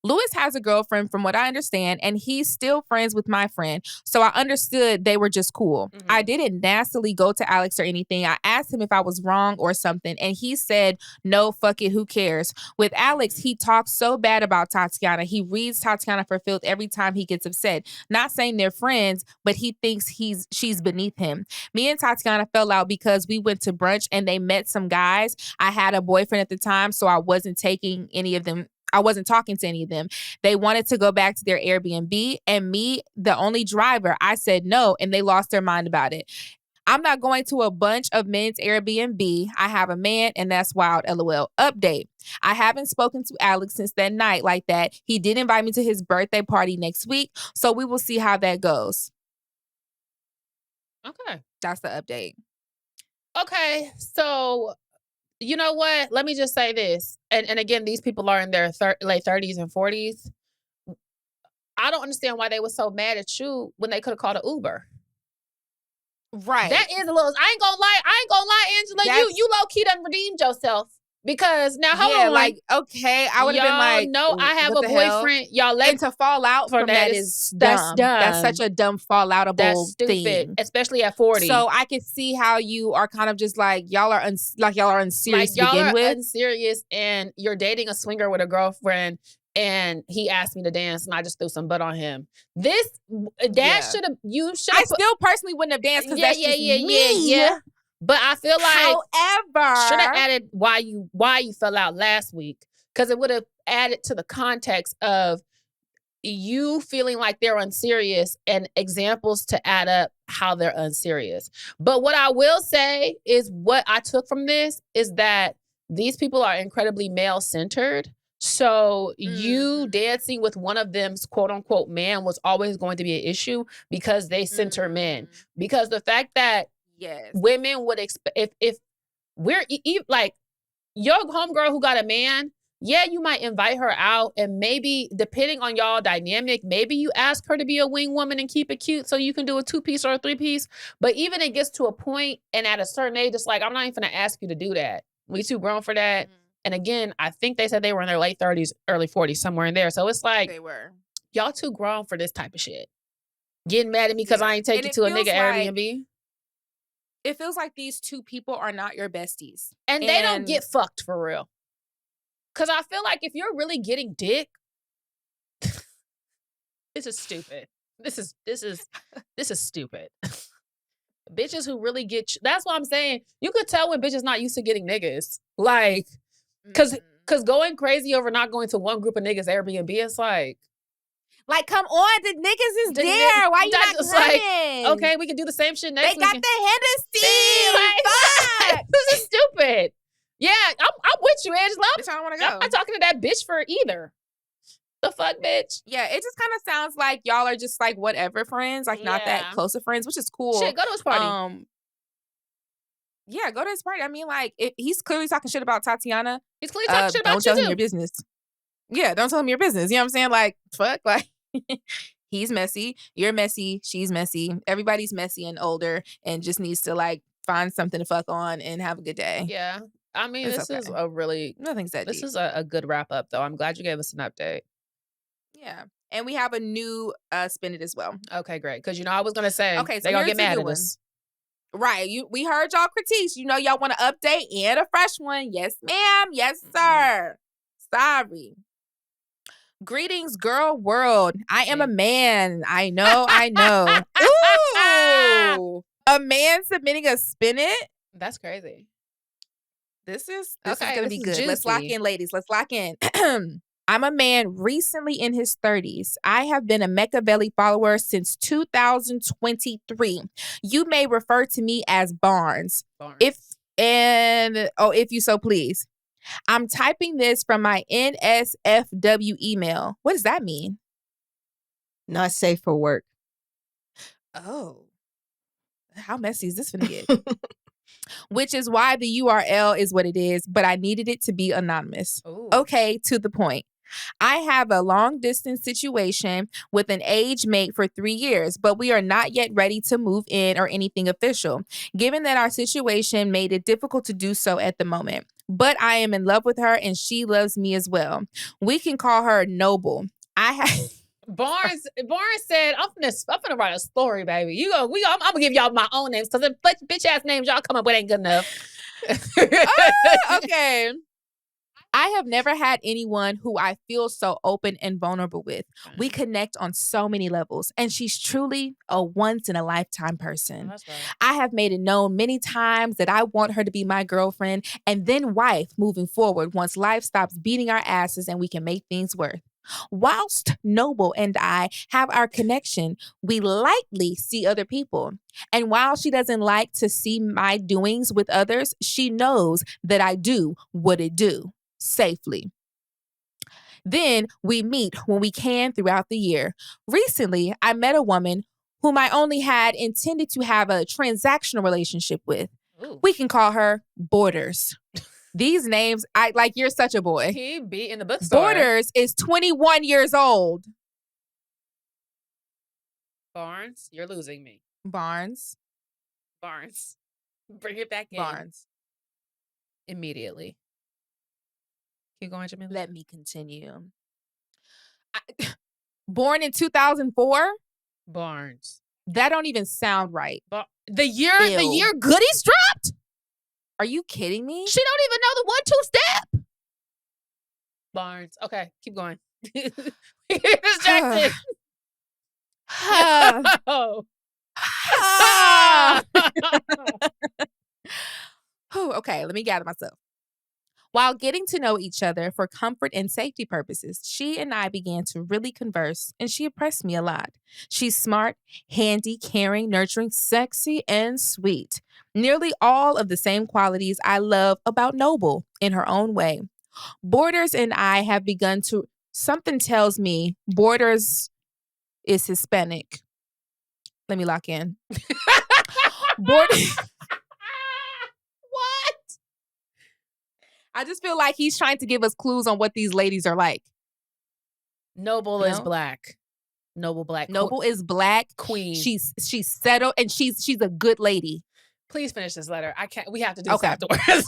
Louis has a girlfriend, from what I understand, and he's still friends with my friend. So I understood they were just cool. Mm-hmm. I didn't nastily go to Alex or anything. I asked him if I was wrong or something, and he said, no, fuck it, who cares? With Alex, he talks so bad about Tatiana. He reads Tatiana for filth every time he gets upset. Not saying they're friends, but he thinks she's beneath him. Me and Tatiana fell out because we went to brunch and they met some guys. I had a boyfriend at the time, so I wasn't taking any of them. I wasn't talking to any of them. They wanted to go back to their Airbnb, and me, the only driver, I said no, and they lost their mind about it. I'm not going to a bunch of men's Airbnb. I have a man, and that's wild, LOL. Update. I haven't spoken to Alex since that night like that. He did invite me to his birthday party next week, so we will see how that goes. Okay. That's the update. Okay, so you know what? Let me just say this. And again, these people are in their late 30s and 40s. I don't understand why they were so mad at you when they could have called an Uber. Right. That is a little, I ain't gonna lie, Angela. You low-key done redeemed yourself. Because now, hold on. Like, okay, I would have been like, no, I have a boyfriend. Y'all let and to fall out from that is dumb. That's such a dumb falloutable thing. Especially at 40. So I can see how you are kind of just like, y'all are unserious to begin with. Unserious, and you're dating a swinger with a girlfriend, and he asked me to dance, and I just threw some butt on him. You should have. I still personally wouldn't have danced because that's just me. Yeah. But I feel like, however, should have added why you fell out last week, because it would have added to the context of you feeling like they're unserious and examples to add up how they're unserious. But what I will say is, what I took from this is that these people are incredibly male-centered. So you dancing with one of them's quote unquote man was always going to be an issue because they center men. Because the fact that women would expect, if we're like your homegirl who got a man, you might invite her out, and maybe depending on y'all dynamic, maybe you ask her to be a wing woman and keep it cute so you can do a 2-piece or a 3-piece. But even it gets to a point, and at a certain age, it's like, I'm not even gonna ask you to do that. We too grown for that. And again, I think they said they were in their late 30s, early 40s, somewhere in there. So it's like, they were. Y'all too grown for this type of shit. Getting mad at me because I ain't take you to a nigga Airbnb. it feels like these two people are not your besties. And they don't get fucked for real. Because I feel like if you're really getting dick, this is stupid. This is stupid. Bitches who really get that's what I'm saying. You could tell when bitches not used to getting niggas. Like, cause going crazy over not going to one group of niggas Airbnb, it's like come on, the niggas is there. Why you not coming? Like, okay, we can do the same shit next week. They got the Hennessy. Like, this is stupid. Yeah, I'm with you, Angela. Bitch, I don't want to go. I'm not talking to that bitch for either. The fuck, bitch. Yeah, it just kind of sounds like y'all are just like whatever friends, like not that close of friends, which is cool. Shit, go to his party. Yeah, go to his party. I mean, like, he's clearly talking shit about Tatiana. He's clearly talking shit about you, don't tell him your business. Yeah, don't tell him your business. You know what I'm saying? Like, fuck, like, he's messy. You're messy. She's messy. Everybody's messy and older and just needs to, like, find something to fuck on and have a good day. Yeah. I mean, It's this is a really... Nothing's that This deep. is a good wrap-up, though. I'm glad you gave us an update. Yeah. And we have a new Spin It as well. Okay, great. Because, I was going to say, okay, so they're going to get mad at us. Right. We heard y'all critiques. Y'all want an update and a fresh one. Yes, ma'am. Yes, sir. Sorry. Greetings, girl world. I am a man. I know. Ooh. A man submitting a Spin It? That's crazy. This is going to be good. Juicy. Let's lock in, ladies. Let's lock in. I'm a man recently in his 30s. I have been a Mecca Belly follower since 2023. You may refer to me as Barnes. If you so please. I'm typing this from my NSFW email. What does that mean? Not safe for work. Oh. How messy is this gonna get? Which is why the URL is what it is, but I needed it to be anonymous. Ooh. Okay, to the point. I have a long distance situation with an age mate for 3 years, but we are not yet ready to move in or anything official, given that our situation made it difficult to do so at the moment. But I am in love with her and she loves me as well. We can call her Noble. Barnes said, I'm finna write a story, baby. I'm gonna give y'all my own names because the bitch ass names y'all come up with ain't good enough. Okay. I have never had anyone who I feel so open and vulnerable with. We connect on so many levels, and she's truly a once-in-a-lifetime person. That's right. I have made it known many times that I want her to be my girlfriend and then wife moving forward once life stops beating our asses and we can make things work. Whilst Noble and I have our connection, we lightly see other people. And while she doesn't like to see my doings with others, she knows that I do what it do. Safely. Then we meet when we can throughout the year. Recently, I met a woman whom I only had intended to have a transactional relationship with. Ooh. We can call her Borders. These names, you're such a boy. He be in the bookstore. Borders is 21 years old. Barnes, you're losing me. Barnes. Bring it back in. Barnes. Immediately. Keep going, Jamila. Let me continue. Born in 2004? Barnes. That don't even sound right. The year goodies dropped? Are you kidding me? She don't even know the 1-2 step. Barnes. Okay, keep going. We get distracted. Okay, let me gather myself. While getting to know each other for comfort and safety purposes, she and I began to really converse, and she impressed me a lot. She's smart, handy, caring, nurturing, sexy, and sweet. Nearly all of the same qualities I love about Noble in her own way. Borders and I have begun to... Something tells me Borders is Hispanic. Let me lock in. Borders... What? I just feel like he's trying to give us clues on what these ladies are like. Noble is black. Noble is black. Queen. She's settled and she's a good lady. Please finish this letter. I can't. We have to do this afterwards.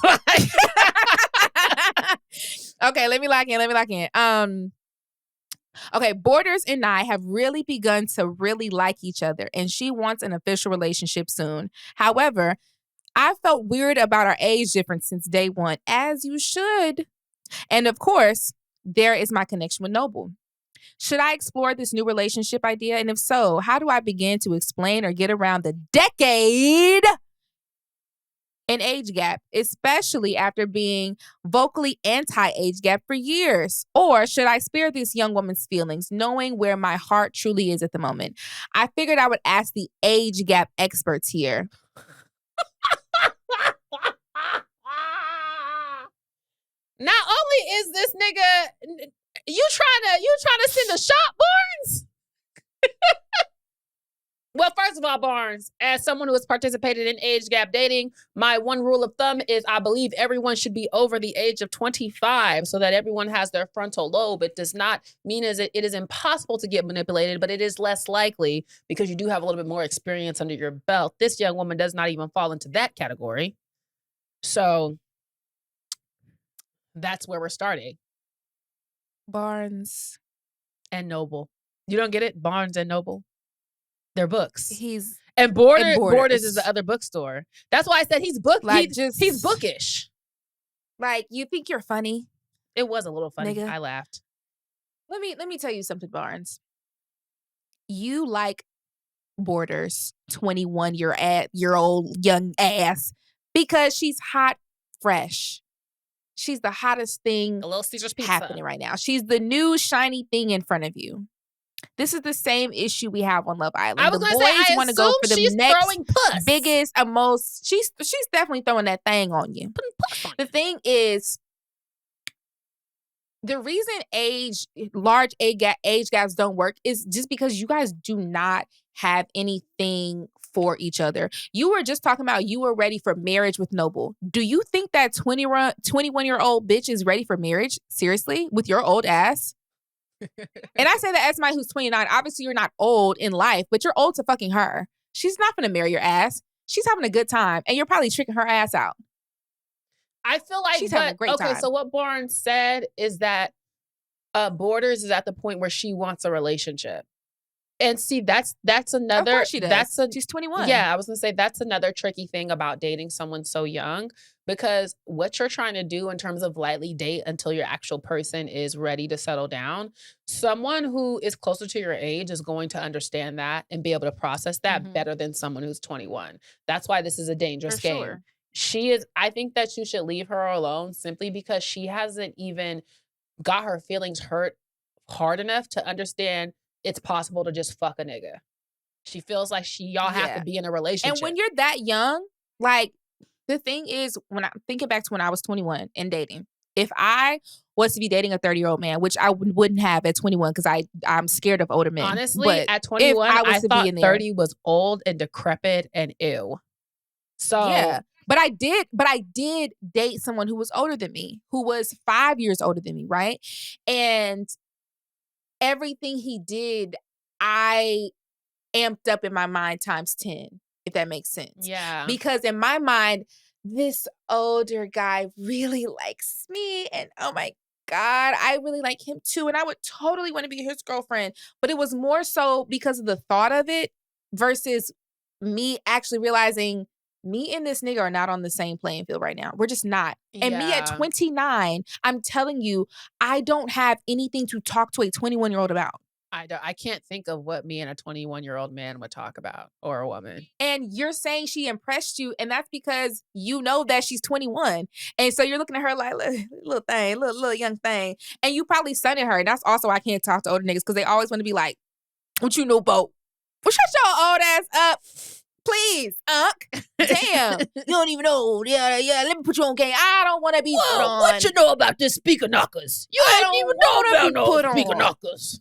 Okay, let me lock in. Okay, Borders and I have really begun to really like each other, and she wants an official relationship soon. However, I felt weird about our age difference since day one, as you should. And of course, there is my connection with Noble. Should I explore this new relationship idea? And if so, how do I begin to explain or get around the decade an age gap, especially after being vocally anti-age gap for years? Or should I spare this young woman's feelings, knowing where my heart truly is at the moment? I figured I would ask the age gap experts here. Not only is this nigga, you trying to send a shot, Barnes? Well, first of all, Barnes, as someone who has participated in age gap dating, my one rule of thumb is I believe everyone should be over the age of 25 so that everyone has their frontal lobe. It does not mean it is impossible to get manipulated, but it is less likely because you do have a little bit more experience under your belt. This young woman does not even fall into that category. So that's where we're starting. Barnes and Noble. You don't get it? Barnes and Noble. They're books. And Borders is the other bookstore. That's why I said he's book. Like, he's bookish. Like, you think you're funny? It was a little funny. Nigga. I laughed. Let me tell you something, Barnes. You like Borders 21-year-old young ass because she's hot, fresh. She's the hottest thing A little Caesar's pizza happening right now. She's the new shiny thing in front of you. This is the same issue we have on Love Island. I was going to say, I want to go for the next throwing puss. biggest and most. She's definitely throwing that thing on you. The thing is, the reason large age gaps don't work is just because you guys do not have anything for each other. You were just talking about you were ready for marriage with Noble. Do you think that 21-year-old bitch is ready for marriage? Seriously? With your old ass? And I say that as somebody who's 29. Obviously, you're not old in life, but you're old to fucking her. She's not going to marry your ass. She's having a good time, and you're probably tricking her ass out. I feel like she's having a great time. So what Barnes said is that Borders is at the point where she wants a relationship. And see, that's another. Of course she does. She's 21. Yeah, I was gonna say that's another tricky thing about dating someone so young, because what you're trying to do in terms of lightly date until your actual person is ready to settle down, someone who is closer to your age is going to understand that and be able to process that better than someone who's 21. That's why this is a dangerous game. Sure. I think that you should leave her alone simply because she hasn't even got her feelings hurt hard enough to understand it's possible to just fuck a nigga. She feels like y'all have to be in a relationship. And when you're that young, like, the thing is, when I'm thinking back to when I was 21 and dating, if I was to be dating a 30-year-old man, which I wouldn't have at 21 because I'm scared of older men. Honestly, but at 21, I thought 30 there, was old and decrepit and ew. So yeah. But I did date someone who was older than me, who was 5 years older than me, right? And everything he did, I amped up in my mind times 10, if that makes sense. Yeah. Because in my mind, this older guy really likes me. And oh my God, I really like him too. And I would totally want to be his girlfriend. But it was more so because of the thought of it versus me actually realizing me and this nigga are not on the same playing field right now. We're just not. And me at 29, I'm telling you, I don't have anything to talk to a 21-year-old about. I can't think of what me and a 21-year-old man would talk about, or a woman. And you're saying she impressed you, and that's because you know that she's 21. And so you're looking at her like, little thing, little young thing. And you probably sunning her. And that's also why I can't talk to older niggas, because they always want to be like, what you know about? Well, shut your old ass up. Please, Unc. Damn. You don't even know. Yeah. Let me put you on game. I don't want to be put on. What you know about this speaker knockers? You ain't even know about no speaker knockers.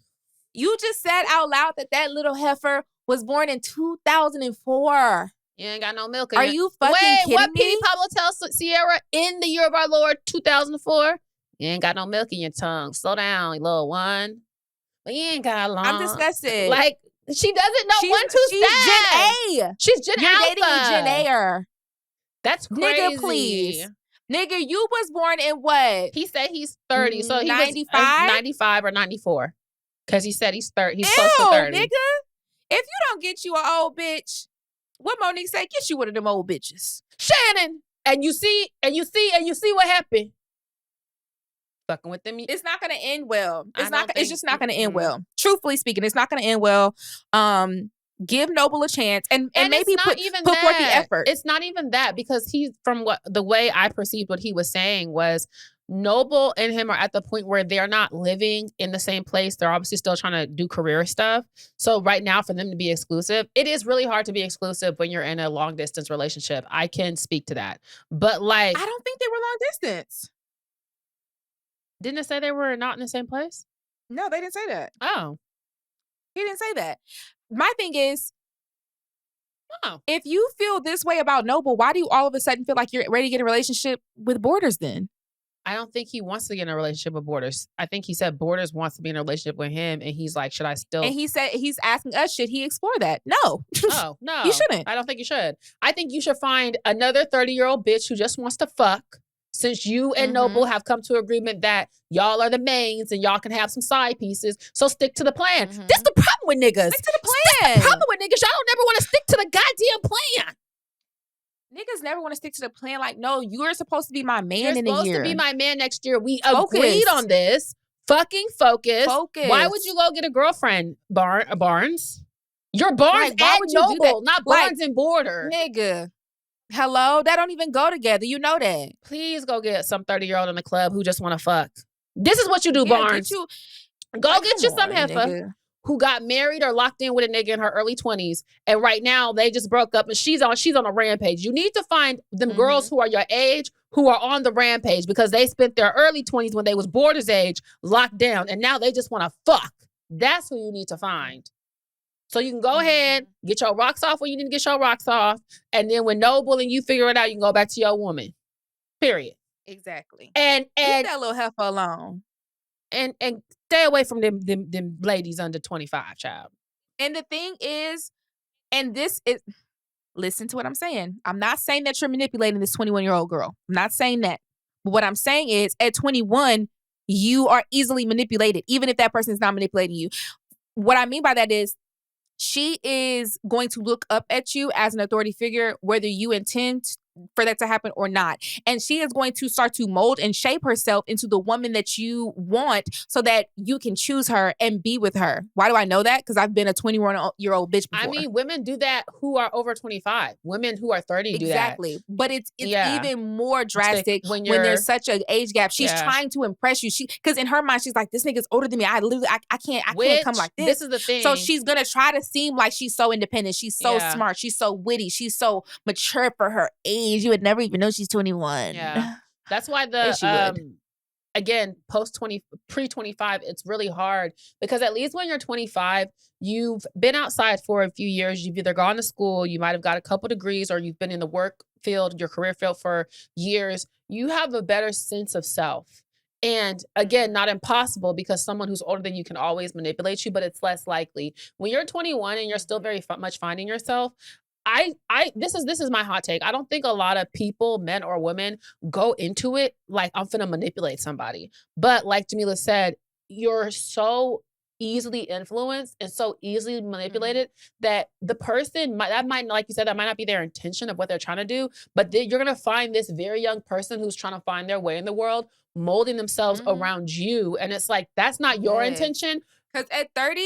You just said out loud that little heifer was born in 2004. You ain't got no milk in Are it. you fucking kidding what me? Petey Pablo tells Sierra in the year of our Lord 2004? You ain't got no milk in your tongue. Slow down, little one. But you ain't got long. I'm disgusted. Like, she doesn't know one, two She's steps. Gen A. She's Gen You're Alpha. dating a Gen A-er. That's crazy. Nigga, please. Nigga, you was born in what? He said he's 30. So he 95? was 95 or 94. Because he said he's 30. He's Ew, close to 30. nigga. If you don't get you an old bitch, What Monique say? Get you one of them old bitches. Shannon. And you see what happened. Fucking with them. It's not gonna end well. It's just not gonna end mm-mm. well. Truthfully speaking, it's not gonna end well. Give Noble a chance and maybe it's not put forth the effort. It's not even that, because the way I perceived what he was saying was Noble and him are at the point where they're not living in the same place. They're obviously still trying to do career stuff. So right now, for them to be exclusive, it is really hard to be exclusive when you're in a long distance relationship. I can speak to that. But like, I don't think they were long distance. Didn't it say they were not in the same place? No, they didn't say that. Oh. He didn't say that. My thing is, Oh. if you feel this way about Noble, why do you all of a sudden feel like you're ready to get a relationship with Borders then? I don't think he wants to get in a relationship with Borders. I think he said Borders wants to be in a relationship with him, and he's like, should I still? And he said he's asking us, should he explore that? No. Oh, no. You shouldn't. I don't think you should. I think you should find another 30-year-old bitch who just wants to fuck. Since you and Noble have come to agreement that y'all are the mains and y'all can have some side pieces, so stick to the plan. That's the problem with niggas. Stick to the plan. That's the problem with niggas. Y'all don't never want to stick to the goddamn plan. Niggas never want to stick to the plan. Like, no, you're supposed to be my man You're in a year. supposed to be my man next year. We Focus. agreed on this. Fucking focus. Focus. Why would you go get a girlfriend, Barnes? You're Barnes Like, why and would you do that? Noble, not Barnes and Border. Nigga. Hello? That don't even go together. You know that. Please go get some 30-year-old in the club who just want to fuck. This is what you do, Yeah, Barnes. Like, get you some on, heifer nigga. who got married or locked in with a nigga in her early 20s. And right now they just broke up and she's on a rampage. You need to find them girls who are your age, who are on the rampage, because they spent their early 20s when they was Borders age locked down. And now they just want to fuck. That's who you need to find. So you can go ahead, get your rocks off when you need to get your rocks off. And then when Noble and you figure it out, you can go back to your woman. Period. Exactly. And leave that little heifer alone. And stay away from them ladies under 25, child. And the thing is, and this is, listen to what I'm saying. I'm not saying that you're manipulating this 21-year-old girl. I'm not saying that. But what I'm saying is, at 21, you are easily manipulated, even if that person is not manipulating you. What I mean by that is, she is going to look up at you as an authority figure, whether you intend for that to happen or not. And she is going to start to mold and shape herself into the woman that you want so that you can choose her and be with her. Why do I know that? Because I've been a 21-year-old bitch before. I mean, women do that who are over 25. Women who are 30 do that. Exactly. But it's even more drastic when there's such an age gap. She's trying to impress you. Because in her mind, she's like, this nigga's older than me. I can't come like this. This is the thing. So she's going to try to seem like she's so independent. She's so smart. She's so witty. She's so mature for her age. You would never even know she's 21. Yeah. That's why again, pre-25, it's really hard because at least when you're 25, you've been outside for a few years. You've either gone to school, you might have got a couple degrees, or you've been in the work field, your career field for years. You have a better sense of self. And again, not impossible, because someone who's older than you can always manipulate you, but it's less likely. When you're 21 and you're still very much finding yourself, this is my hot take. I don't think a lot of people, men or women, go into it like I'm finna manipulate somebody. But like Jamila said, you're so easily influenced and so easily manipulated that the person like you said, that might not be their intention of what they're trying to do, but you're gonna find this very young person who's trying to find their way in the world, molding themselves around you, and it's like that's not your intention. Because at 30.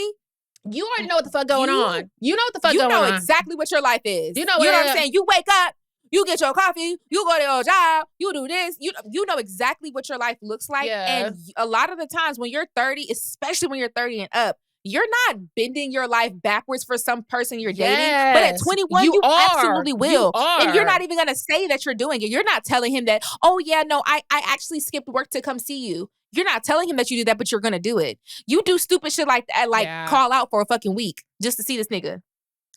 You already know what the fuck going on. You know what the fuck going on. You know exactly what your life is. You know what I'm saying? You wake up, you get your coffee, you go to your job, you do this. You know exactly what your life looks like. Yeah. And a lot of the times when you're 30, especially when you're 30 and up, you're not bending your life backwards for some person you're dating. But at 21, you absolutely will. And you're not even going to say that you're doing it. You're not telling him that, oh yeah, no, I actually skipped work to come see you. You're not telling him that you do that, but you're going to do it. You do stupid shit like that, call out for a fucking week just to see this nigga.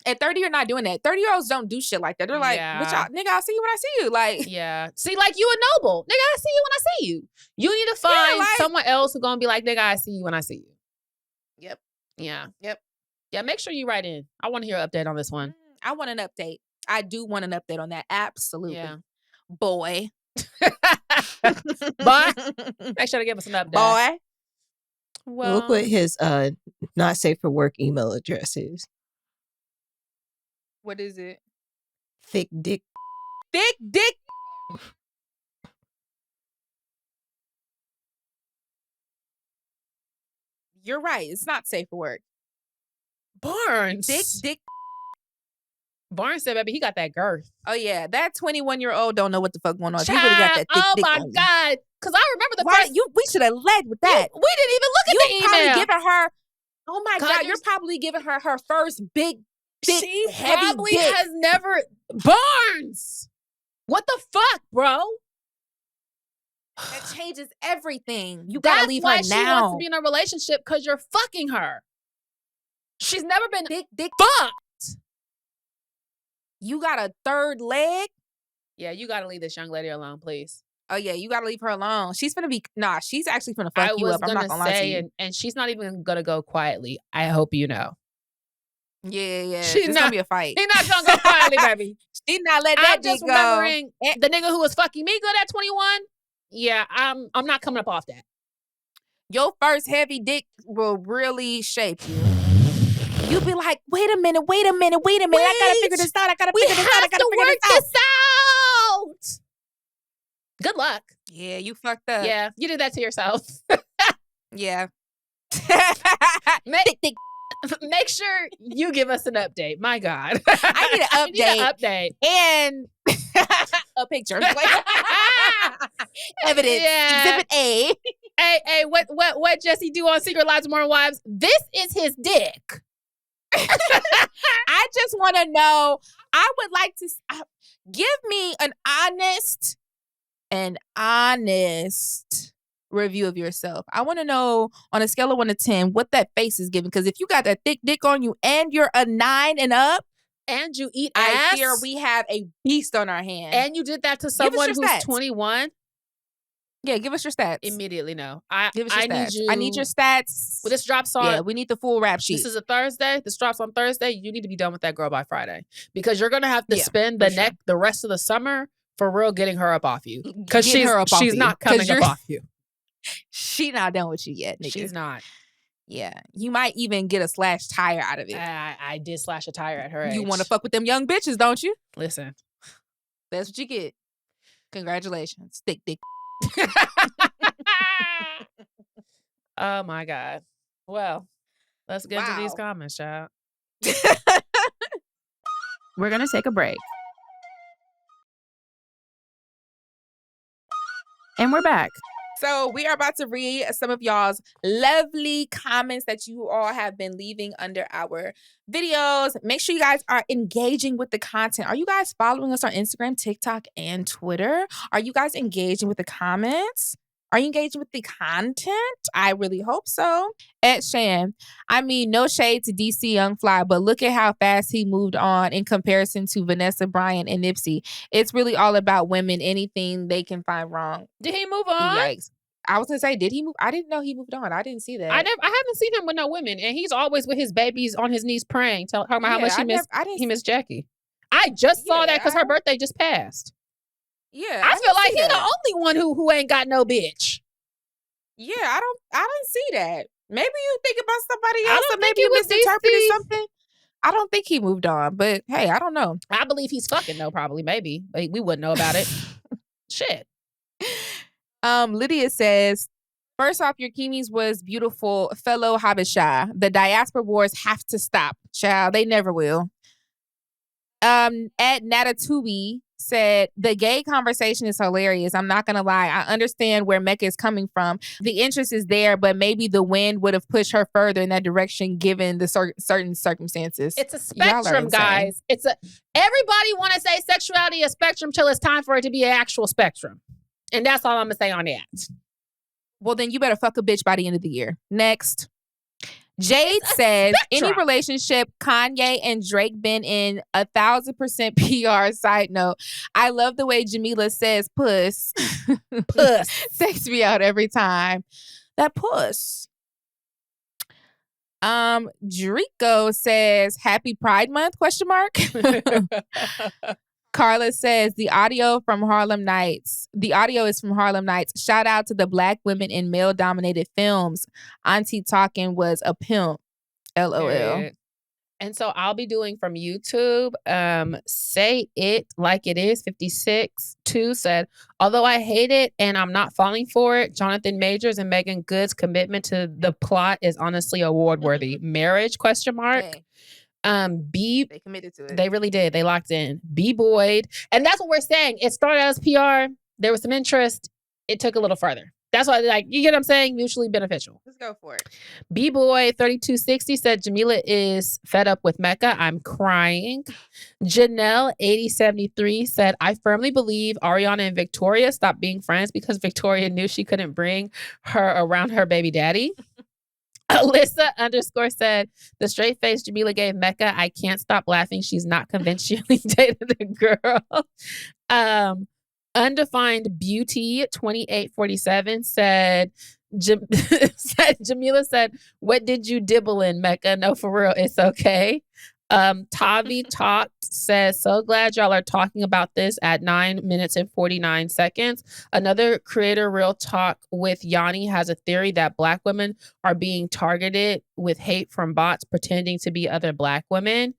At 30, you're not doing that. 30-year-olds don't do shit like that. They're like, bitch, nigga, I'll see you when I see you. Like, yeah. See, like you and Noble. Nigga, I see you when I see you. You need to find someone else who's going to be like, nigga, I see you when I see you. Yep. Yeah. Yep. Yeah, make sure you write in. I want to hear an update on this one. I want an update. I do want an update on that. Absolutely. Yeah. Boy. Boy. Make sure to give us an update. Boy. Well, look what his not safe for work email address is. What is it? Thick dick. Thick dick. You're right. It's not safe for work. Barnes. Thick dick. Barnes said, baby, he got that girth. Oh, yeah. That 21-year-old don't know what the fuck going on. He really got that thick dick my on you. God. Because I remember the Why, first... we should have led with that. We didn't even look at the email. Probably giving her... Oh, my God, God. You're probably giving her her first big, thick, she heavy probably dick. has never... Barnes! What the fuck, bro? That changes everything. You gotta leave her now. That's why she wants to be in a relationship, because you're fucking her. She's never been Thick dick. fucked. You got a third leg? Yeah, you gotta leave this young lady alone, please. Oh, yeah, you gotta leave her alone. She's gonna be... Nah, she's actually gonna fuck you up. I'm not gonna lie to you. And she's not even gonna go quietly. I hope you know. Yeah. She's It's not gonna be a fight. He's not gonna go quietly, baby. She's not letting that I'm just dick go. remembering the nigga who was fucking me good at 21. Yeah, I'm not coming up off that. Your first heavy dick will really shape you. You'll be like, wait a minute. I gotta figure this out. I gotta figure this out. Good luck. Yeah, you fucked up. Yeah, you did that to yourself. Yeah. Make sure you give us an update. My God. I need an update. You need an update. And a picture. Evidence. Yeah. Exhibit A. Hey, what Jesse do on Secret Lives of Modern Wives? This is his dick. I just want to know. I would like to give me an honest review of yourself. I want to know on a scale of 1 to 10 what that face is giving. Because if you got that thick dick on you and you're a 9 and up, and you eat ass, I fear we have a beast on our hands. And you did that to someone who's stats. 21. Yeah, give us your stats. Immediately, no. Give us your stats. I need your stats. Well, this drops on. Yeah, we need the full rap sheet. This is a Thursday. This drops on Thursday. You need to be done with that girl by Friday, because you're gonna have to spend the rest of the summer for real getting her up off you, because she's not coming up off you. She not done with you yet, nigga. She's not. Yeah, you might even get a slash tire out of it. I did slash a tire at her age. You want to fuck with them young bitches, don't you? Listen, that's what you get. Congratulations, thick dick. Oh my God. Well, let's get to these comments, child. We're gonna take a break. And we're back. So we are about to read some of y'all's lovely comments that you all have been leaving under our videos. Make sure you guys are engaging with the content. Are you guys following us on Instagram, TikTok, and Twitter? Are you guys engaging with the comments? Are you engaging with the content? I really hope so. Ed Shan, I mean, no shade to DC Young Fly, but look at how fast he moved on in comparison to Vanessa Bryant and Nipsey. It's really all about women, anything they can find wrong. Did he move on? Yikes. I was gonna say, did he move? I didn't know he moved on. I didn't see that. I haven't seen him with no women, and he's always with his babies on his knees praying, talking about how much he missed Jackie. I just saw that because her birthday just passed. Yeah, I feel like he's the only one who ain't got no bitch. Yeah, I don't see that. Maybe you think about somebody else, or maybe he you was misinterpreted something. I don't think he moved on, but hey, I don't know. I believe he's fucking though, probably, maybe. Like, we wouldn't know about it. Shit. Lydia says, first off, your Kimis was beautiful, fellow Habesha. The diaspora wars have to stop, child. They never will. At Natatubi said, the gay conversation is hilarious. I'm not going to lie. I understand where Mecca is coming from. The interest is there, but maybe the wind would have pushed her further in that direction given the certain circumstances. It's a spectrum, guys. Everybody want to say sexuality is a spectrum till it's time for it to be an actual spectrum. And that's all I'm going to say on that. Well, then you better fuck a bitch by the end of the year. Next. Jade says, any relationship Kanye and Drake been in, 1,000% PR. Side note, I love the way Jamila says puss. Puss. Takes me out every time. That puss. Drico says, happy Pride Month, ? Carla says, the audio is from Harlem Nights. Shout out to the Black women in male-dominated films. Auntie Talkin' was a pimp. LOL. And so I'll be doing from YouTube. Say It Like It Is 56-2 said, although I hate it and I'm not falling for it, Jonathan Majors and Megan Good's commitment to the plot is honestly award worthy. Marriage ? Hey, B, they committed to it. they really did. They locked in. B Boyd. And that's what we're saying. It started out as PR. There was some interest. It took a little further. That's why, like, you get what I'm saying? Mutually beneficial. Let's go for it. B-Boy 3260 said, Jamila is fed up with Mecca. I'm crying. Janelle 8073 said, I firmly believe Ariana and Victoria stopped being friends because Victoria knew she couldn't bring her around her baby daddy. Alyssa _ said, the straight face Jamila gave Mecca, I can't stop laughing. She's not convinced she only dated the girl. Undefined Beauty 2847 said, Jamila said, what did you dibble in, Mecca? No, for real, it's okay. Tavi Talk says, so glad y'all are talking about this at 9 minutes and 49 seconds. Another creator, Real Talk with Yanni, has a theory that Black women are being targeted with hate from bots pretending to be other Black women.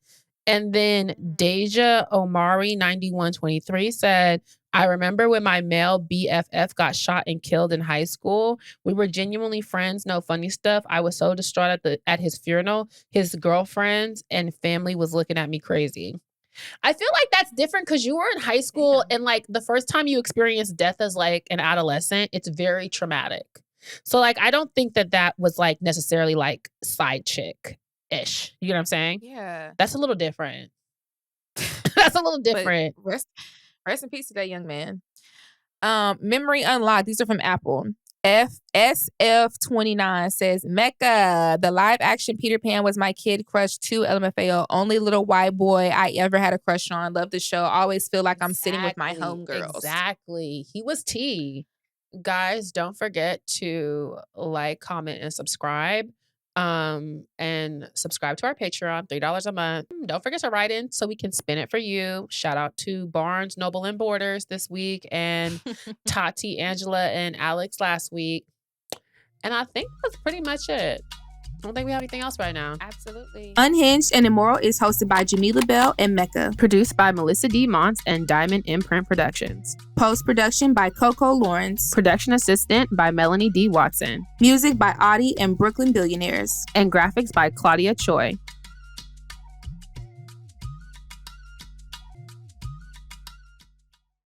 And then Deja Omari 9123 said, I remember when my male BFF got shot and killed in high school. We were genuinely friends, no funny stuff. I was so distraught at his funeral. His girlfriends and family was looking at me crazy. I feel like that's different because you were in high school and like the first time you experience death as like an adolescent, it's very traumatic. So like, I don't think that was like necessarily like side chick-ish. You know what I'm saying? Yeah. That's a little different. That's a little different. But rest in peace to that young man. Memory Unlocked. These are from Apple. FSF29 says, Mecca, the live action Peter Pan was my kid crush too, LMFAO. Only little white boy I ever had a crush on. Love the show. Always feel like I'm sitting with my homegirls. Exactly. He was T. Guys, don't forget to like, comment, and subscribe. And subscribe to our Patreon, $3 a month. Don't forget to write in so we can spin it for you. Shout out to Barnes, Noble, and Borders this week, and Tati, Angela, and Alex last week. And I think that's pretty much it. I don't think we have anything else right now. Absolutely. Unhinged and Immoral is hosted by Jamila Bell and Mecca. Produced by Melissa D. Montz and Diamond Imprint Productions. Post-production by Coco Lawrence. Production assistant by Melanie D. Watson. Music by Audie and Brooklyn Billionaires. And graphics by Claudia Choi.